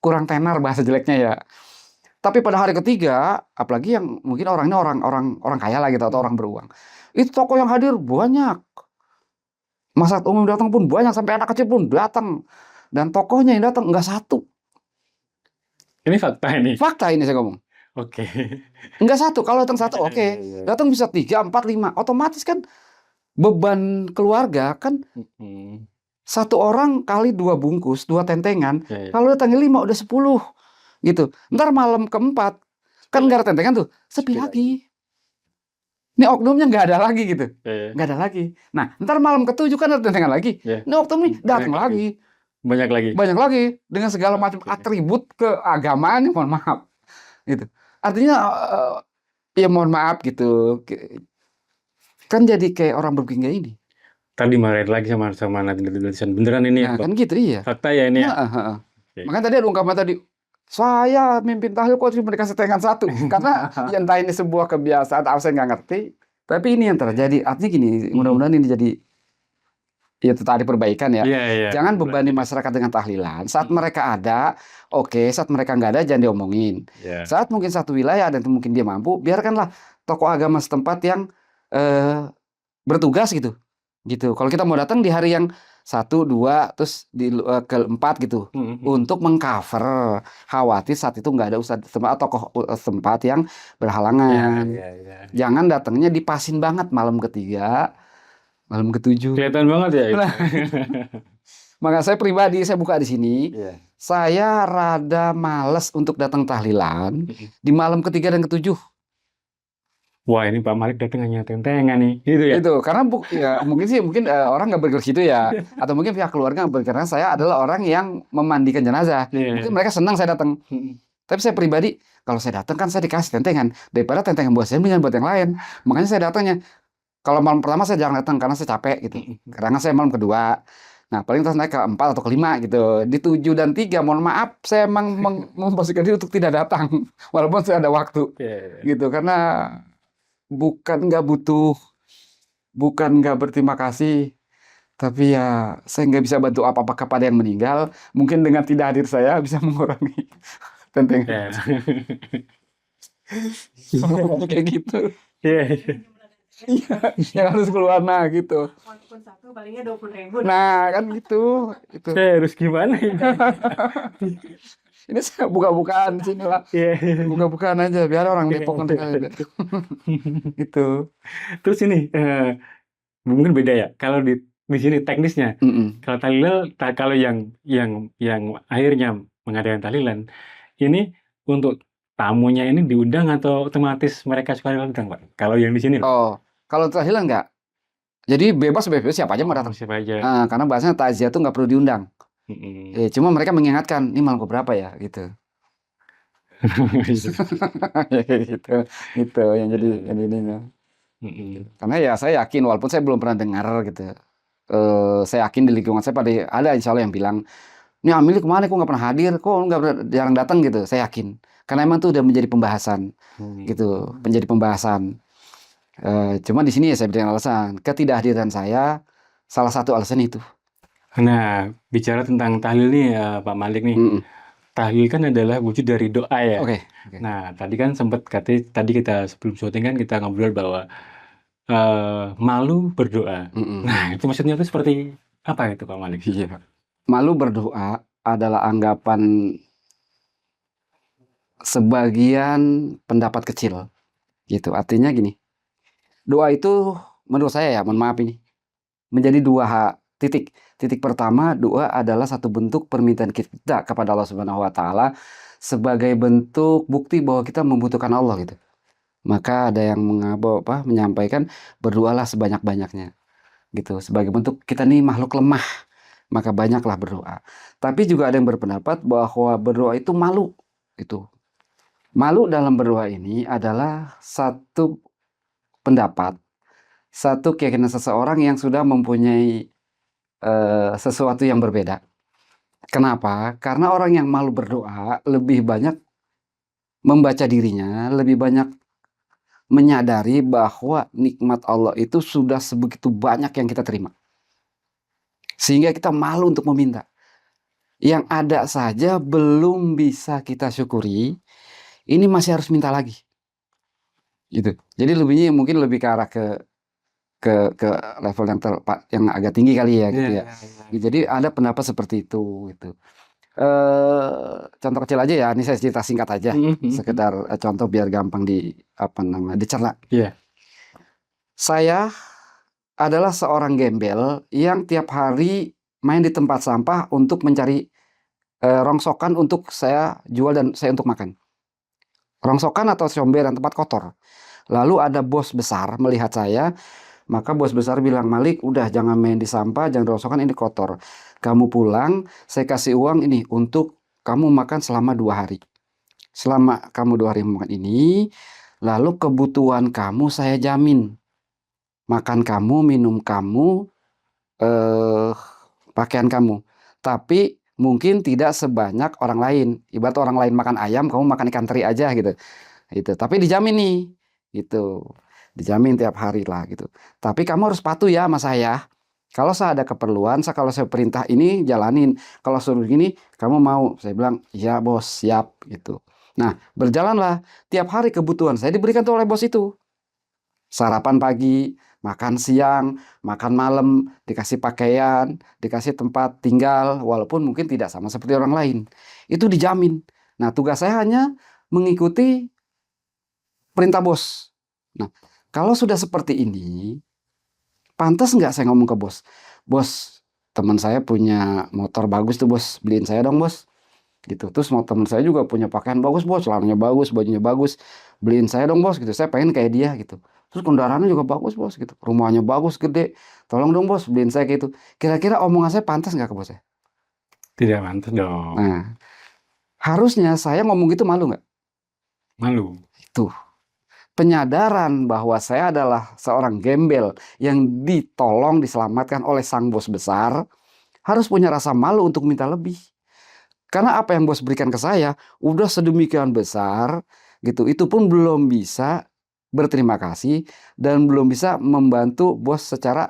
kurang tenar, bahasa jeleknya ya. Tapi pada hari ketiga, apalagi yang mungkin orangnya orang kaya lah gitu, atau orang beruang, itu tokoh yang hadir banyak. Masyarakat umum datang pun banyak, sampai anak kecil pun datang. Dan tokohnya yang datang nggak satu. Ini fakta ini. Fakta ini saya ngomong. Oke. Nggak satu, kalau datang satu oke. Datang bisa 3, 4, 5. Otomatis kan beban keluarga kan satu orang kali 2 bungkus, 2 tentengan. Kalau datangnya 5 udah 10 gitu. Ntar malam keempat kan nggak ada tentengan tuh, sepi lagi. Ini oknumnya nggak ada lagi gitu, nggak ada lagi. Nah, ntar malam ke-7 kan ada tentengan lagi. Ini oknum nih datang lagi, banyak lagi dengan segala macam atribut keagamaan, mohon maaf, gitu. Artinya ya mohon maaf gitu. Kan jadi kayak orang berpikir ini. Tadi marahin lagi sama netizen. Beneran ini ya, kan gitu, iya. Fakta ya ini ya. Makanya tadi ada ungkapan tadi, saya mimpin tahlil kok cuma dikasih tentengan 1. Karena ya entah ini sebuah kebiasaan, saya nggak ngerti. Tapi ini yang terjadi. Artinya gini, mudah-mudahan ini jadi ya itu tadi perbaikan ya. Jangan bebani masyarakat dengan tahlilan. Saat mereka ada, oke. Saat mereka nggak ada, jangan diomongin. Saat mungkin satu wilayah dan mungkin dia mampu, biarkanlah tokoh agama setempat yang bertugas gitu. Kalau kita mau datang di hari yang 1, 2, terus di ke-4 gitu, untuk mengcover, khawatir saat itu nggak ada ustadz tempat atau tokoh tempat yang berhalangan. Jangan datangnya dipasin banget malam ke-3, malam ke-7. Kelihatan banget ya itu. Maka saya pribadi, saya buka di sini, saya rada males untuk datang tahlilan di malam ke-3 dan ke-7. Wah, ini Pak Malik datang hanya tentengan nih, gitu ya? Itu karena mungkin orang nggak bergerak gitu ya, atau mungkin pihak keluarga nggak bergerak, karena saya adalah orang yang memandikan jenazah. Mungkin mereka senang saya datang. Tapi saya pribadi, kalau saya datang kan saya dikasih tentengan, daripada tentengan buat saya mendingan buat yang lain. Makanya saya datangnya. Kalau malam pertama saya jarang datang karena saya capek gitu. Karena saya malam kedua. Nah, paling terus naik ke-4 atau ke-5 gitu. Di 7 dan 3, mohon maaf, saya emang memposisikan diri untuk tidak datang, walaupun saya ada waktu. Gitu, karena bukan nggak berterima kasih, tapi ya saya nggak bisa bantu apa-apa kepada yang meninggal. Mungkin dengan tidak hadir saya bisa mengurangi tentengan. Kayak gitu. Yang harus keluar gitu. Walaupun 1 palingnya 20.000. Nah, kan gitu. Harus gimana ini? Ini saya buka-bukaan sini lah. Buka-bukaan aja biar orang Depok gitu. Terus ini mungkin beda ya. Kalau di sini teknisnya. Kalau tahlil, kalau yang akhirnya mengadakan tahlilan, ini untuk tamunya ini diundang atau otomatis mereka suka datang, Pak? Kalau yang di sini loh. Kalau tahlilan enggak. Jadi bebas siapa aja mau datang. Siapa aja. Karena bahasanya takziah tuh nggak perlu diundang. Cuma mereka mengingatkan, ini malam keberapa ya gitu. Gitu, gitu yang jadi yang ininya. Mm-mm. Karena ya saya yakin walaupun saya belum pernah dengar gitu. Saya yakin di lingkungan saya pada ada insya Allah yang bilang, "Ini Amili kemana kok nggak pernah hadir, kok nggak jarang datang," gitu. Saya yakin. Karena emang tuh udah menjadi pembahasan gitu, menjadi pembahasan. Cuma di sini ya saya berikan alasan, ketidakhadiran saya salah satu alasan itu. Nah, bicara tentang tahlil nih ya Pak Malik nih. Mm-mm. Tahlil kan adalah wujud dari doa ya. Oke, oke. Nah, tadi kan sempat tadi kita sebelum syuting kan kita ngobrol bahwa malu berdoa. Mm-mm. Nah, itu maksudnya itu seperti apa itu Pak Malik? Iya. Malu berdoa adalah anggapan sebagian pendapat kecil gitu. Artinya gini, doa itu menurut saya ya, mohon maaf ini, menjadi dua titik. Titik pertama, doa adalah satu bentuk permintaan kita kepada Allah Subhanahu wa taala sebagai bentuk bukti bahwa kita membutuhkan Allah gitu. Maka ada yang menyampaikan berdoalah sebanyak-banyaknya gitu. Sebagai bentuk kita nih makhluk lemah, maka banyaklah berdoa. Tapi juga ada yang berpendapat bahwa berdoa itu malu itu. Malu dalam berdoa ini adalah satu pendapat, satu keyakinan seseorang yang sudah mempunyai sesuatu yang berbeda. Kenapa? Karena orang yang malu berdoa lebih banyak membaca dirinya, lebih banyak menyadari bahwa nikmat Allah itu sudah sebegitu banyak yang kita terima. Sehingga kita malu untuk meminta. Yang ada saja belum bisa kita syukuri, ini masih harus minta lagi. Gitu. Jadi lebihnya mungkin lebih ke arah ke level yang agak tinggi kali ya gitu ya. Jadi ada pendapat seperti itu gitu. Contoh kecil aja ya, ini saya cerita singkat aja, sekedar contoh biar gampang dicerna. Iya. Saya adalah seorang gembel yang tiap hari main di tempat sampah untuk mencari rongsokan untuk saya jual dan saya untuk makan. Rongsokan atau comberan tempat kotor. Lalu ada bos besar melihat saya, maka bos besar bilang, "Malik, udah jangan main di sampah, jangan di rongsokan, ini kotor. Kamu pulang, saya kasih uang ini untuk kamu makan selama 2 hari. Selama kamu 2 hari makan ini, lalu kebutuhan kamu saya jamin. Makan kamu, minum kamu, pakaian kamu. Tapi mungkin tidak sebanyak orang lain. Ibarat orang lain makan ayam, kamu makan ikan teri aja gitu. Gitu. Tapi dijamin nih, gitu. Dijamin tiap hari lah gitu. Tapi kamu harus patuh ya sama saya. Kalau saya ada keperluan, kalau saya perintah ini jalanin. Kalau suruh gini, kamu mau? Saya bilang, "Ya bos, siap." Gitu. Nah, berjalanlah. Tiap hari kebutuhan saya diberikan tuh oleh bos itu. Sarapan pagi, makan siang, makan malam, dikasih pakaian, dikasih tempat tinggal, walaupun mungkin tidak sama seperti orang lain. Itu dijamin. Nah, tugas saya hanya mengikuti perintah bos. Nah, kalau sudah seperti ini, pantas nggak saya ngomong ke bos? "Bos, teman saya punya motor bagus tuh bos, beliin saya dong bos." Gitu. Terus teman saya juga punya pakaian bagus bos, celananya bagus, bajunya bagus, beliin saya dong bos gitu, saya pengen kayak dia gitu. Terus kendaraannya juga bagus bos gitu, rumahnya bagus gede, tolong dong bos beliin saya kayak gitu. Kira-kira omongan saya pantas nggak ke bos saya? Tidak pantas dong. Nah, harusnya saya ngomong gitu malu nggak? Malu. Itu penyadaran bahwa saya adalah seorang gembel yang ditolong, diselamatkan oleh sang bos besar, harus punya rasa malu untuk minta lebih. Karena apa yang bos berikan ke saya udah sedemikian besar gitu. Itu pun belum bisa berterima kasih dan belum bisa membantu bos secara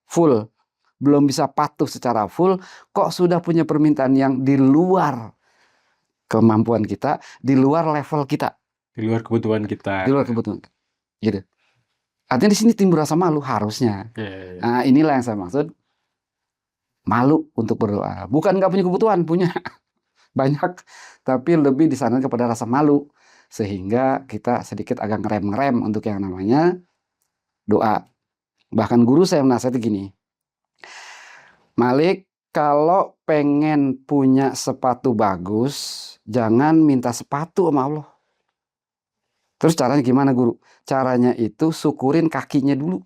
full. Belum bisa patuh secara full, kok sudah punya permintaan yang di luar kemampuan kita, di luar level kita, Di luar kebutuhan kita. di luar kebutuhan. Gitu. Artinya di sini timbul rasa malu harusnya. Iya. Nah, inilah yang saya maksud malu untuk berdoa. Bukan nggak punya kebutuhan, punya banyak, tapi lebih disarankan kepada rasa malu sehingga kita sedikit agak ngerem untuk yang namanya doa. Bahkan guru saya menasihati gini, "Malik, kalau pengen punya sepatu bagus, jangan minta sepatu sama Allah." Terus caranya gimana guru? Caranya itu syukurin kakinya dulu.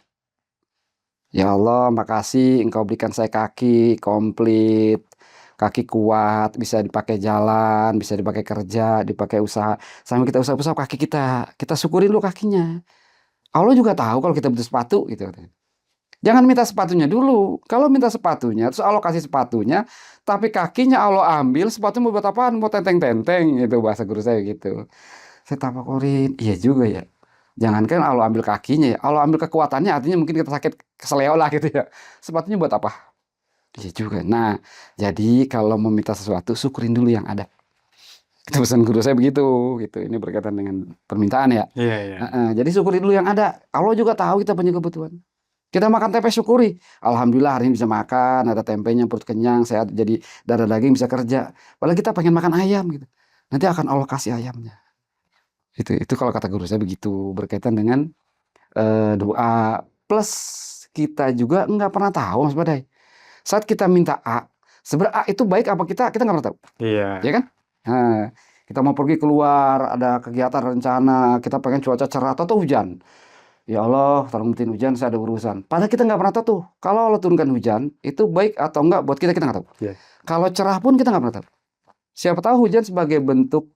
"Ya Allah, makasih engkau berikan saya kaki komplit. kaki kuat, bisa dipakai jalan, bisa dipakai kerja, dipakai usaha. Sambil kita usaha-usaha kaki kita syukurin dulu kakinya. Allah juga tahu kalau kita butuh sepatu gitu katanya. Jangan minta sepatunya dulu. Kalau minta sepatunya, terus Allah kasih sepatunya, tapi kakinya Allah ambil, sepatu mau buat apaan? Mau tenteng-tenteng gitu bahasa guru saya gitu. Saya tafakurin, iya juga ya. Jangankan Allah ambil kakinya ya, Allah ambil kekuatannya artinya mungkin kita sakit keseleo lah gitu ya. Sepatunya buat apa? Iya juga. Nah, jadi kalau meminta sesuatu syukurin dulu yang ada. Itu pesan guru saya begitu gitu. Ini berkaitan dengan permintaan ya. Iya, iya. Jadi syukuri dulu yang ada. Allah juga tahu kita punya kebutuhan. Kita makan tempe syukuri. Alhamdulillah hari ini bisa makan, ada tempenya, perut kenyang, sehat, jadi darah daging bisa kerja. Padahal kita pengen makan ayam gitu. Nanti akan Allah kasih ayamnya. Itu kalau kata guru saya begitu berkaitan dengan doa plus kita juga nggak pernah tahu Mas Badai. Saat kita minta A, sebenarnya A itu baik apa kita nggak pernah tahu, Iya. ya kan? Nah, kita mau pergi keluar, ada kegiatan rencana, kita pengen cuaca cerah atau hujan. Ya Allah, tolong berhentiin hujan, saya ada urusan. Padahal kita nggak pernah tahu tuh, kalau Allah turunkan hujan, itu baik atau enggak buat kita nggak tahu. Iya. Kalau cerah pun kita nggak pernah tahu. Siapa tahu hujan sebagai bentuk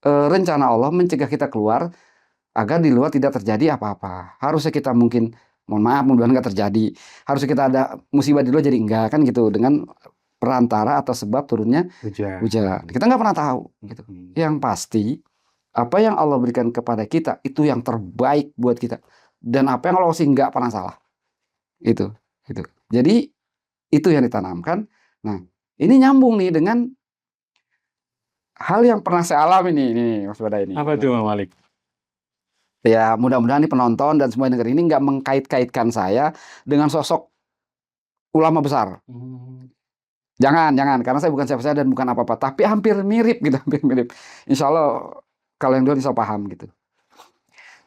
rencana Allah mencegah kita keluar agar di luar tidak terjadi apa-apa. Harusnya kita mungkin, mohon maaf, mudah-mudahan nggak terjadi. Harusnya kita ada musibah di luar jadi enggak kan gitu dengan perantara atau sebab turunnya Hujan. hujan. Kita nggak pernah tahu gitu. Yang pasti apa yang Allah berikan kepada kita itu yang terbaik buat kita. Dan apa yang Allah kasih nggak pernah salah. Itu. Jadi itu yang ditanamkan. Nah, ini nyambung nih dengan hal yang pernah saya alami nih Mas Badai ini. Apa tuh Pak Malik? Ya mudah-mudahan nih penonton dan semua yang denger ini nggak mengkait-kaitkan saya dengan sosok ulama besar. Jangan, karena saya bukan siapa-siapa dan bukan apa-apa. Tapi hampir mirip gitu, hampir mirip. Insya Allah kalau yang dua bisa paham gitu.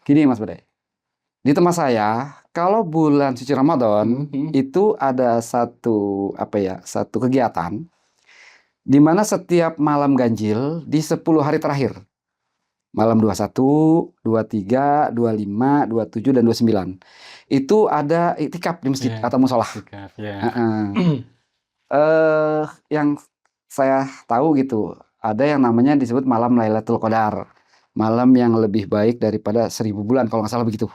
Gini Mas Badai. Di tempat saya, kalau bulan suci Ramadan itu ada satu kegiatan di mana setiap malam ganjil di 10 hari terakhir. Malam 21, 23, 25, 27 dan 29. Itu ada iktikaf di masjid atau musola. Iktikaf, ya. Yang saya tahu gitu, ada yang namanya disebut malam Lailatul Qadar. Malam yang lebih baik daripada 1000 bulan kalau nggak salah begitu.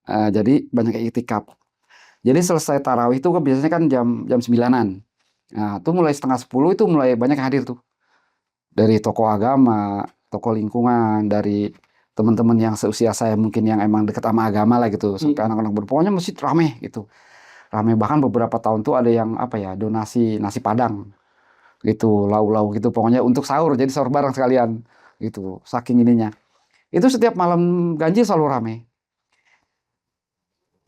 Jadi banyak iktikaf. Jadi selesai tarawih itu biasanya kan jam 9-an. Nah, itu mulai setengah 10 itu mulai banyak yang hadir tuh. Dari tokoh agama, tokoh lingkungan, dari teman-teman yang seusia saya mungkin yang emang dekat sama agama lah gitu. Sampai anak-anak pokoknya masjid rame gitu. Rame, bahkan beberapa tahun tuh ada yang donasi nasi Padang gitu, lau-lau gitu pokoknya untuk sahur, jadi sahur bareng sekalian gitu, saking ininya. Itu setiap malam ganjil selalu rame.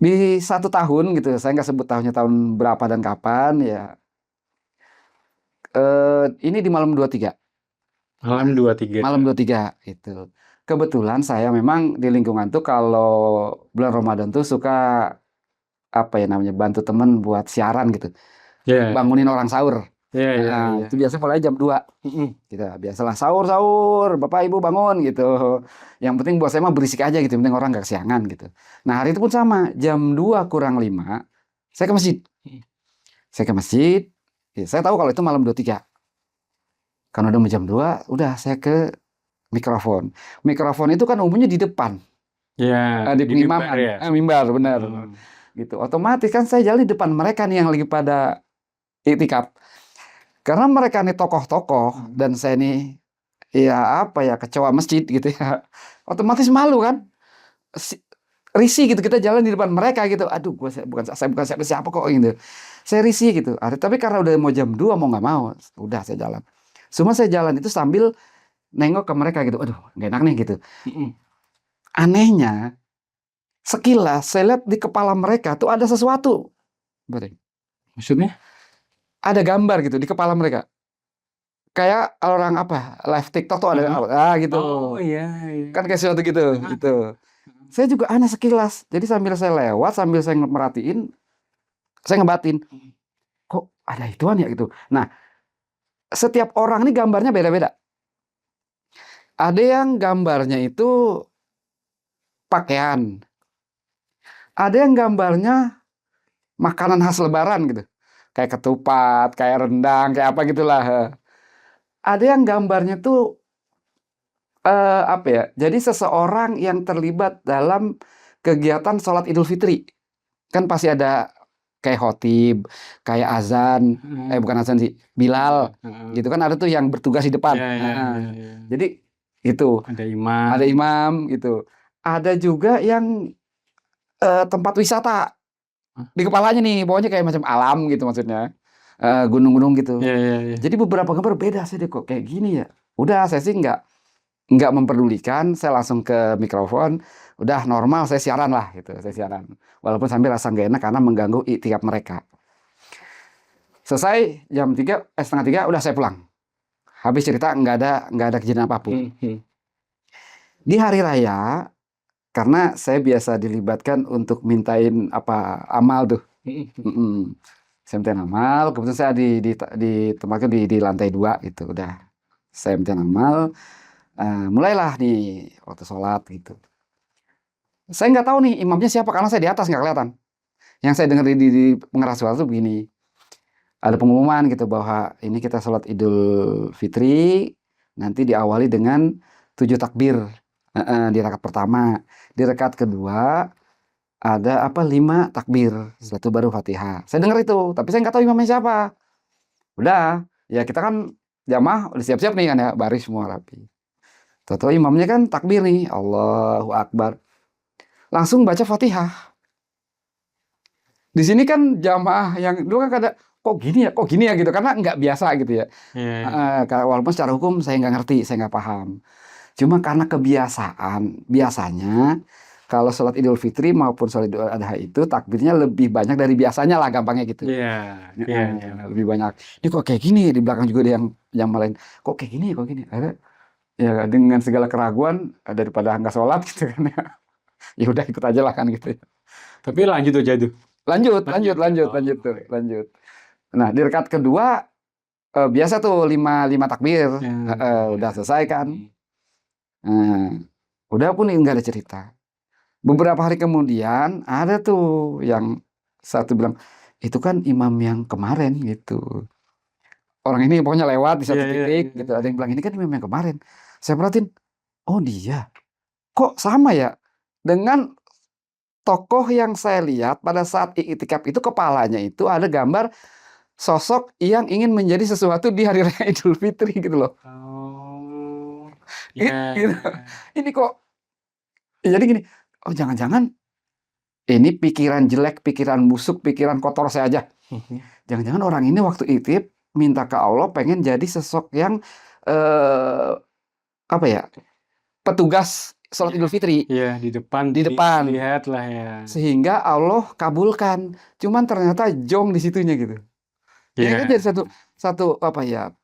Di 1 tahun gitu, saya nggak sebut tahunnya tahun berapa dan kapan ya. Ini di malam 23. Malam 23. Malam 23 gitu. Kebetulan saya memang di lingkungan tuh kalau bulan Ramadan tuh suka bantu temen buat siaran gitu. Iya. Bangunin orang sahur. Iya. Itu biasanya mulai jam 2. Gitu. Biasalah sahur, Bapak Ibu bangun gitu. Yang penting buat saya mah berisik aja gitu, yang penting orang nggak kesiangan gitu. Nah, hari itu pun sama, jam 2 kurang 5 saya ke masjid. Ya, saya tahu kalau itu malam 23. Karena udah jam 2, udah saya ke mikrofon. Mikrofon itu kan umumnya di depan. Iya, Di di mimbar pengimaman. ya. Mimbar, benar. Gitu. Otomatis kan saya jalan di depan mereka nih yang lagi pada iktikaf. Karena mereka nih tokoh-tokoh dan saya nih kecoa masjid gitu ya. Otomatis malu kan? Risih gitu kita jalan di depan mereka gitu. Aduh, saya bukan siapa-siapa kok gitu. Saya risih gitu. Tapi karena udah mau jam 2 mau nggak mau, udah saya jalan. Semua saya jalan itu sambil nengok ke mereka gitu. Aduh, nggak enak nih gitu. Anehnya, sekilas saya lihat di kepala mereka tuh ada sesuatu. Maksudnya? Ada gambar gitu di kepala mereka. Kayak orang live TikTok tuh ada gitu. Oh iya. Kan kayak sesuatu gitu. Saya juga aneh sekilas. Jadi sambil saya lewat, sambil saya merhatiin, saya ngebatin. Kok ada ituan ya gitu. Nah, setiap orang ini gambarnya beda-beda. Ada yang gambarnya itu pakaian. Ada yang gambarnya makanan khas lebaran gitu. kayak ketupat, kayak rendang, kayak apa gitulah. Ada yang gambarnya tuh apa ya? Jadi seseorang yang terlibat dalam kegiatan sholat Idul Fitri. Kan pasti ada kayak khotib, kayak azan, Heeh. bukan azan sih, Bilal, Heeh. gitu kan ada tuh yang bertugas di depan. Ya, ya, Heeh. ya, ya. Jadi itu Ada ada imam. imam gitu. Ada juga yang tempat wisata Hah? di kepalanya nih, pokoknya kayak macam alam gitu maksudnya. Gunung-gunung gitu. Ya, ya, ya. Jadi beberapa gambar beda sih deh kok kayak gini ya. Udah saya sih nggak memperdulikan, saya langsung ke mikrofon, udah normal saya siaran lah gitu, saya siaran. Walaupun sambil rasa nggak enak karena mengganggu iktikaf mereka. Selesai jam 3, setengah 3 udah saya pulang. Habis cerita nggak ada kejadian apapun. Di hari raya karena saya biasa dilibatkan untuk mintain apa amal tuh. Mm-mm. Saya mintain amal, kebetulan saya ditempatkan di lantai 2 gitu. Udah saya mintain amal, mulailah nih waktu sholat gitu. Saya nggak tahu nih imamnya siapa karena saya di atas nggak kelihatan. Yang saya dengar di pengeras suara itu begini, ada pengumuman gitu bahwa ini kita sholat Idul Fitri, nanti diawali dengan 7 takbir. Di rakaat pertama, di rakaat kedua ada apa 5 takbir, setelah itu baru Fatihah. Saya dengar itu, tapi saya nggak tahu imamnya siapa. Udah, ya kita kan jamaah udah siap-siap nih kan ya, baris semua rapi. Tahu-tahu imamnya kan takbir nih, Allahu Akbar. Langsung baca Fatihah. Di sini kan jamaah yang dulu kan ada kok gini ya gitu karena nggak biasa gitu ya. Ya. Walaupun secara hukum saya nggak ngerti, saya nggak paham. Cuma karena kebiasaan, biasanya kalau sholat Idul Fitri maupun sholat Idul Adha itu takbirnya lebih banyak dari biasanya lah gampangnya gitu. Iya, iya, iya. Lebih banyak. Ini kok kayak gini di belakang juga ada yang lain. Kok kayak gini, kok gini. Akhirnya, ya dengan segala keraguan daripada nggak sholat gitu kan ya. Ya udah ikut aja lah kan gitu. Tapi lanjut aja tuh. Lanjut, Lanjut. Oh, tuh, oke. lanjut. Nah, di rakaat kedua biasa tuh lima takbir. Ya. Udah selesai kan. Nah, udah pun nggak ada cerita. Beberapa hari kemudian ada tuh yang satu bilang itu kan imam yang kemarin gitu. Orang ini pokoknya lewat di Iya, satu iya, titik iya. gitu. Ada yang bilang ini kan imam yang kemarin. Saya perhatiin, oh dia, kok sama ya dengan tokoh yang saya lihat pada saat iktikaf itu kepalanya itu ada gambar sosok yang ingin menjadi sesuatu di hari raya Idul Fitri gitu loh. Oh, Gitu. iya. Ini kok jadi gini, oh jangan-jangan ini pikiran jelek, pikiran busuk, pikiran kotor saya aja. Jangan-jangan orang ini waktu itip minta ke Allah pengen jadi sosok yang apa ya? Petugas sholat Idul Fitri Iya, di depan di depan dilihat lah ya. sehingga Allah kabulkan. Cuman ternyata jong di situnya gitu. Ini kan Iya. jadi satu apa ya?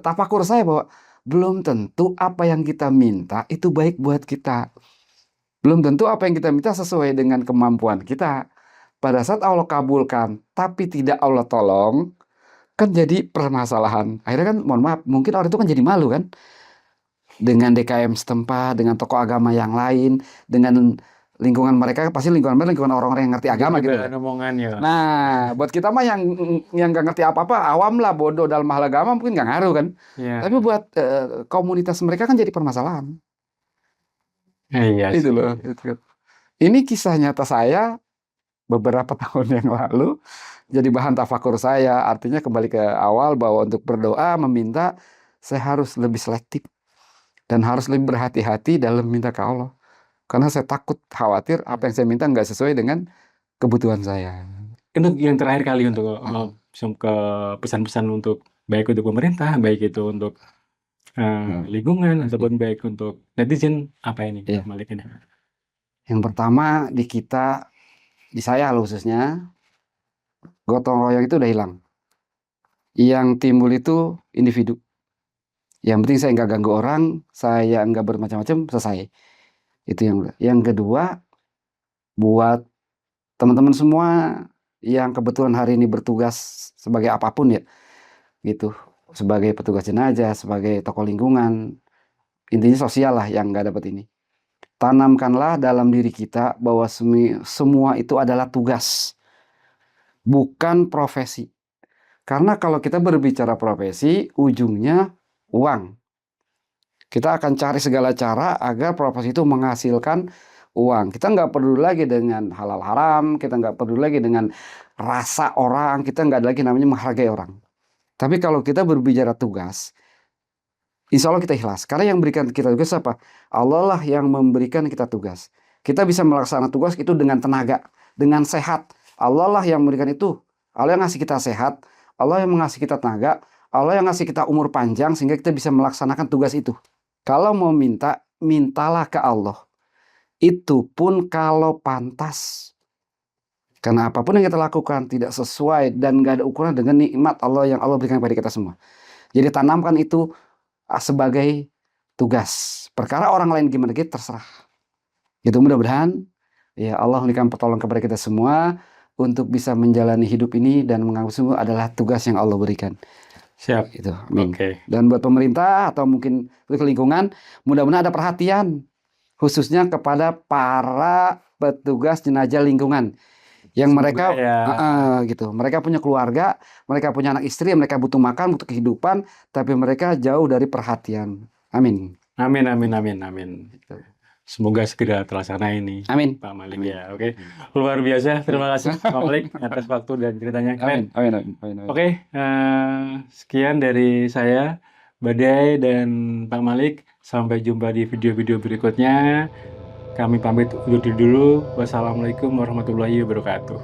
Tafakur saya bahwa belum tentu apa yang kita minta itu baik buat kita. Belum tentu apa yang kita minta sesuai dengan kemampuan kita. Pada saat Allah kabulkan, tapi tidak Allah tolong, kan jadi permasalahan. Akhirnya kan, mohon maaf, mungkin orang itu kan jadi malu kan, dengan DKM setempat, dengan tokoh agama yang lain, dengan lingkungan mereka, pasti lingkungan mereka lingkungan orang-orang yang ngerti agama gitu. Bahan omongan ya. Nah, buat kita mah yang nggak ngerti apa-apa, awam lah, bodoh dalam hal agama mungkin nggak ngaruh kan. Iya. Tapi buat komunitas mereka kan jadi permasalahan. Iya Itu sih. loh. Ini kisah nyata saya beberapa tahun yang lalu jadi bahan tafakur saya. Artinya kembali ke awal bahwa untuk berdoa meminta saya harus lebih selektif dan harus lebih berhati-hati dalam minta ke Allah. Karena saya takut khawatir apa yang saya minta nggak sesuai dengan kebutuhan saya. Itu yang terakhir kali untuk ke pesan-pesan untuk baik untuk pemerintah, baik itu untuk lingkungan ataupun baik untuk netizen apa ini Iya. Malik ini? Yang pertama di kita, di saya khususnya, gotong royong itu udah hilang. Yang timbul itu individu. Yang penting saya nggak ganggu orang, saya nggak bermacam-macam, selesai. Itu yang kedua, buat teman-teman semua yang kebetulan hari ini bertugas sebagai apapun ya, gitu, sebagai petugas jenazah, sebagai tokoh lingkungan, intinya sosial lah yang nggak dapat ini. Tanamkanlah dalam diri kita bahwa semua itu adalah tugas, bukan profesi. Karena kalau kita berbicara profesi, ujungnya uang. Kita akan cari segala cara agar profesi itu menghasilkan uang. Kita nggak peduli lagi dengan halal haram, kita nggak peduli lagi dengan rasa orang, kita nggak ada lagi namanya menghargai orang. Tapi kalau kita berbicara tugas, insya Allah kita ikhlas. Karena yang berikan kita tugas apa? Allah lah yang memberikan kita tugas. Kita bisa melaksanakan tugas itu dengan tenaga, dengan sehat. Allah lah yang memberikan itu. Allah yang ngasih kita sehat, Allah yang ngasih kita tenaga, Allah yang ngasih kita umur panjang sehingga kita bisa melaksanakan tugas itu. Kalau mau minta, mintalah ke Allah. Itu pun kalau pantas. Karena apapun yang kita lakukan tidak sesuai dan gak ada ukuran dengan nikmat Allah yang Allah berikan kepada kita semua. Jadi tanamkan itu sebagai tugas. Perkara orang lain gimana kita terserah. Gitu, mudah-mudahan ya Allah memberikan pertolongan kepada kita semua untuk bisa menjalani hidup ini dan menganggap semua adalah tugas yang Allah berikan. Siap. Itu, amin. Oke. Dan buat pemerintah atau mungkin untuk lingkungan, mudah-mudahan ada perhatian khususnya kepada para petugas jenazah lingkungan yang mereka gitu. Mereka punya keluarga, mereka punya anak istri, mereka butuh makan, butuh kehidupan, tapi mereka jauh dari perhatian. Amin. Amin, amin, amin, amin. Semoga segera terlaksana ini, Amin. Pak Malik ya. Oke, luar biasa. Terima kasih Pak Malik atas waktu dan ceritanya. Keren. Amin. Oke, sekian dari saya, Badai dan Pak Malik. Sampai jumpa di video-video berikutnya. Kami pamit undur diri dulu. Wassalamualaikum warahmatullahi wabarakatuh.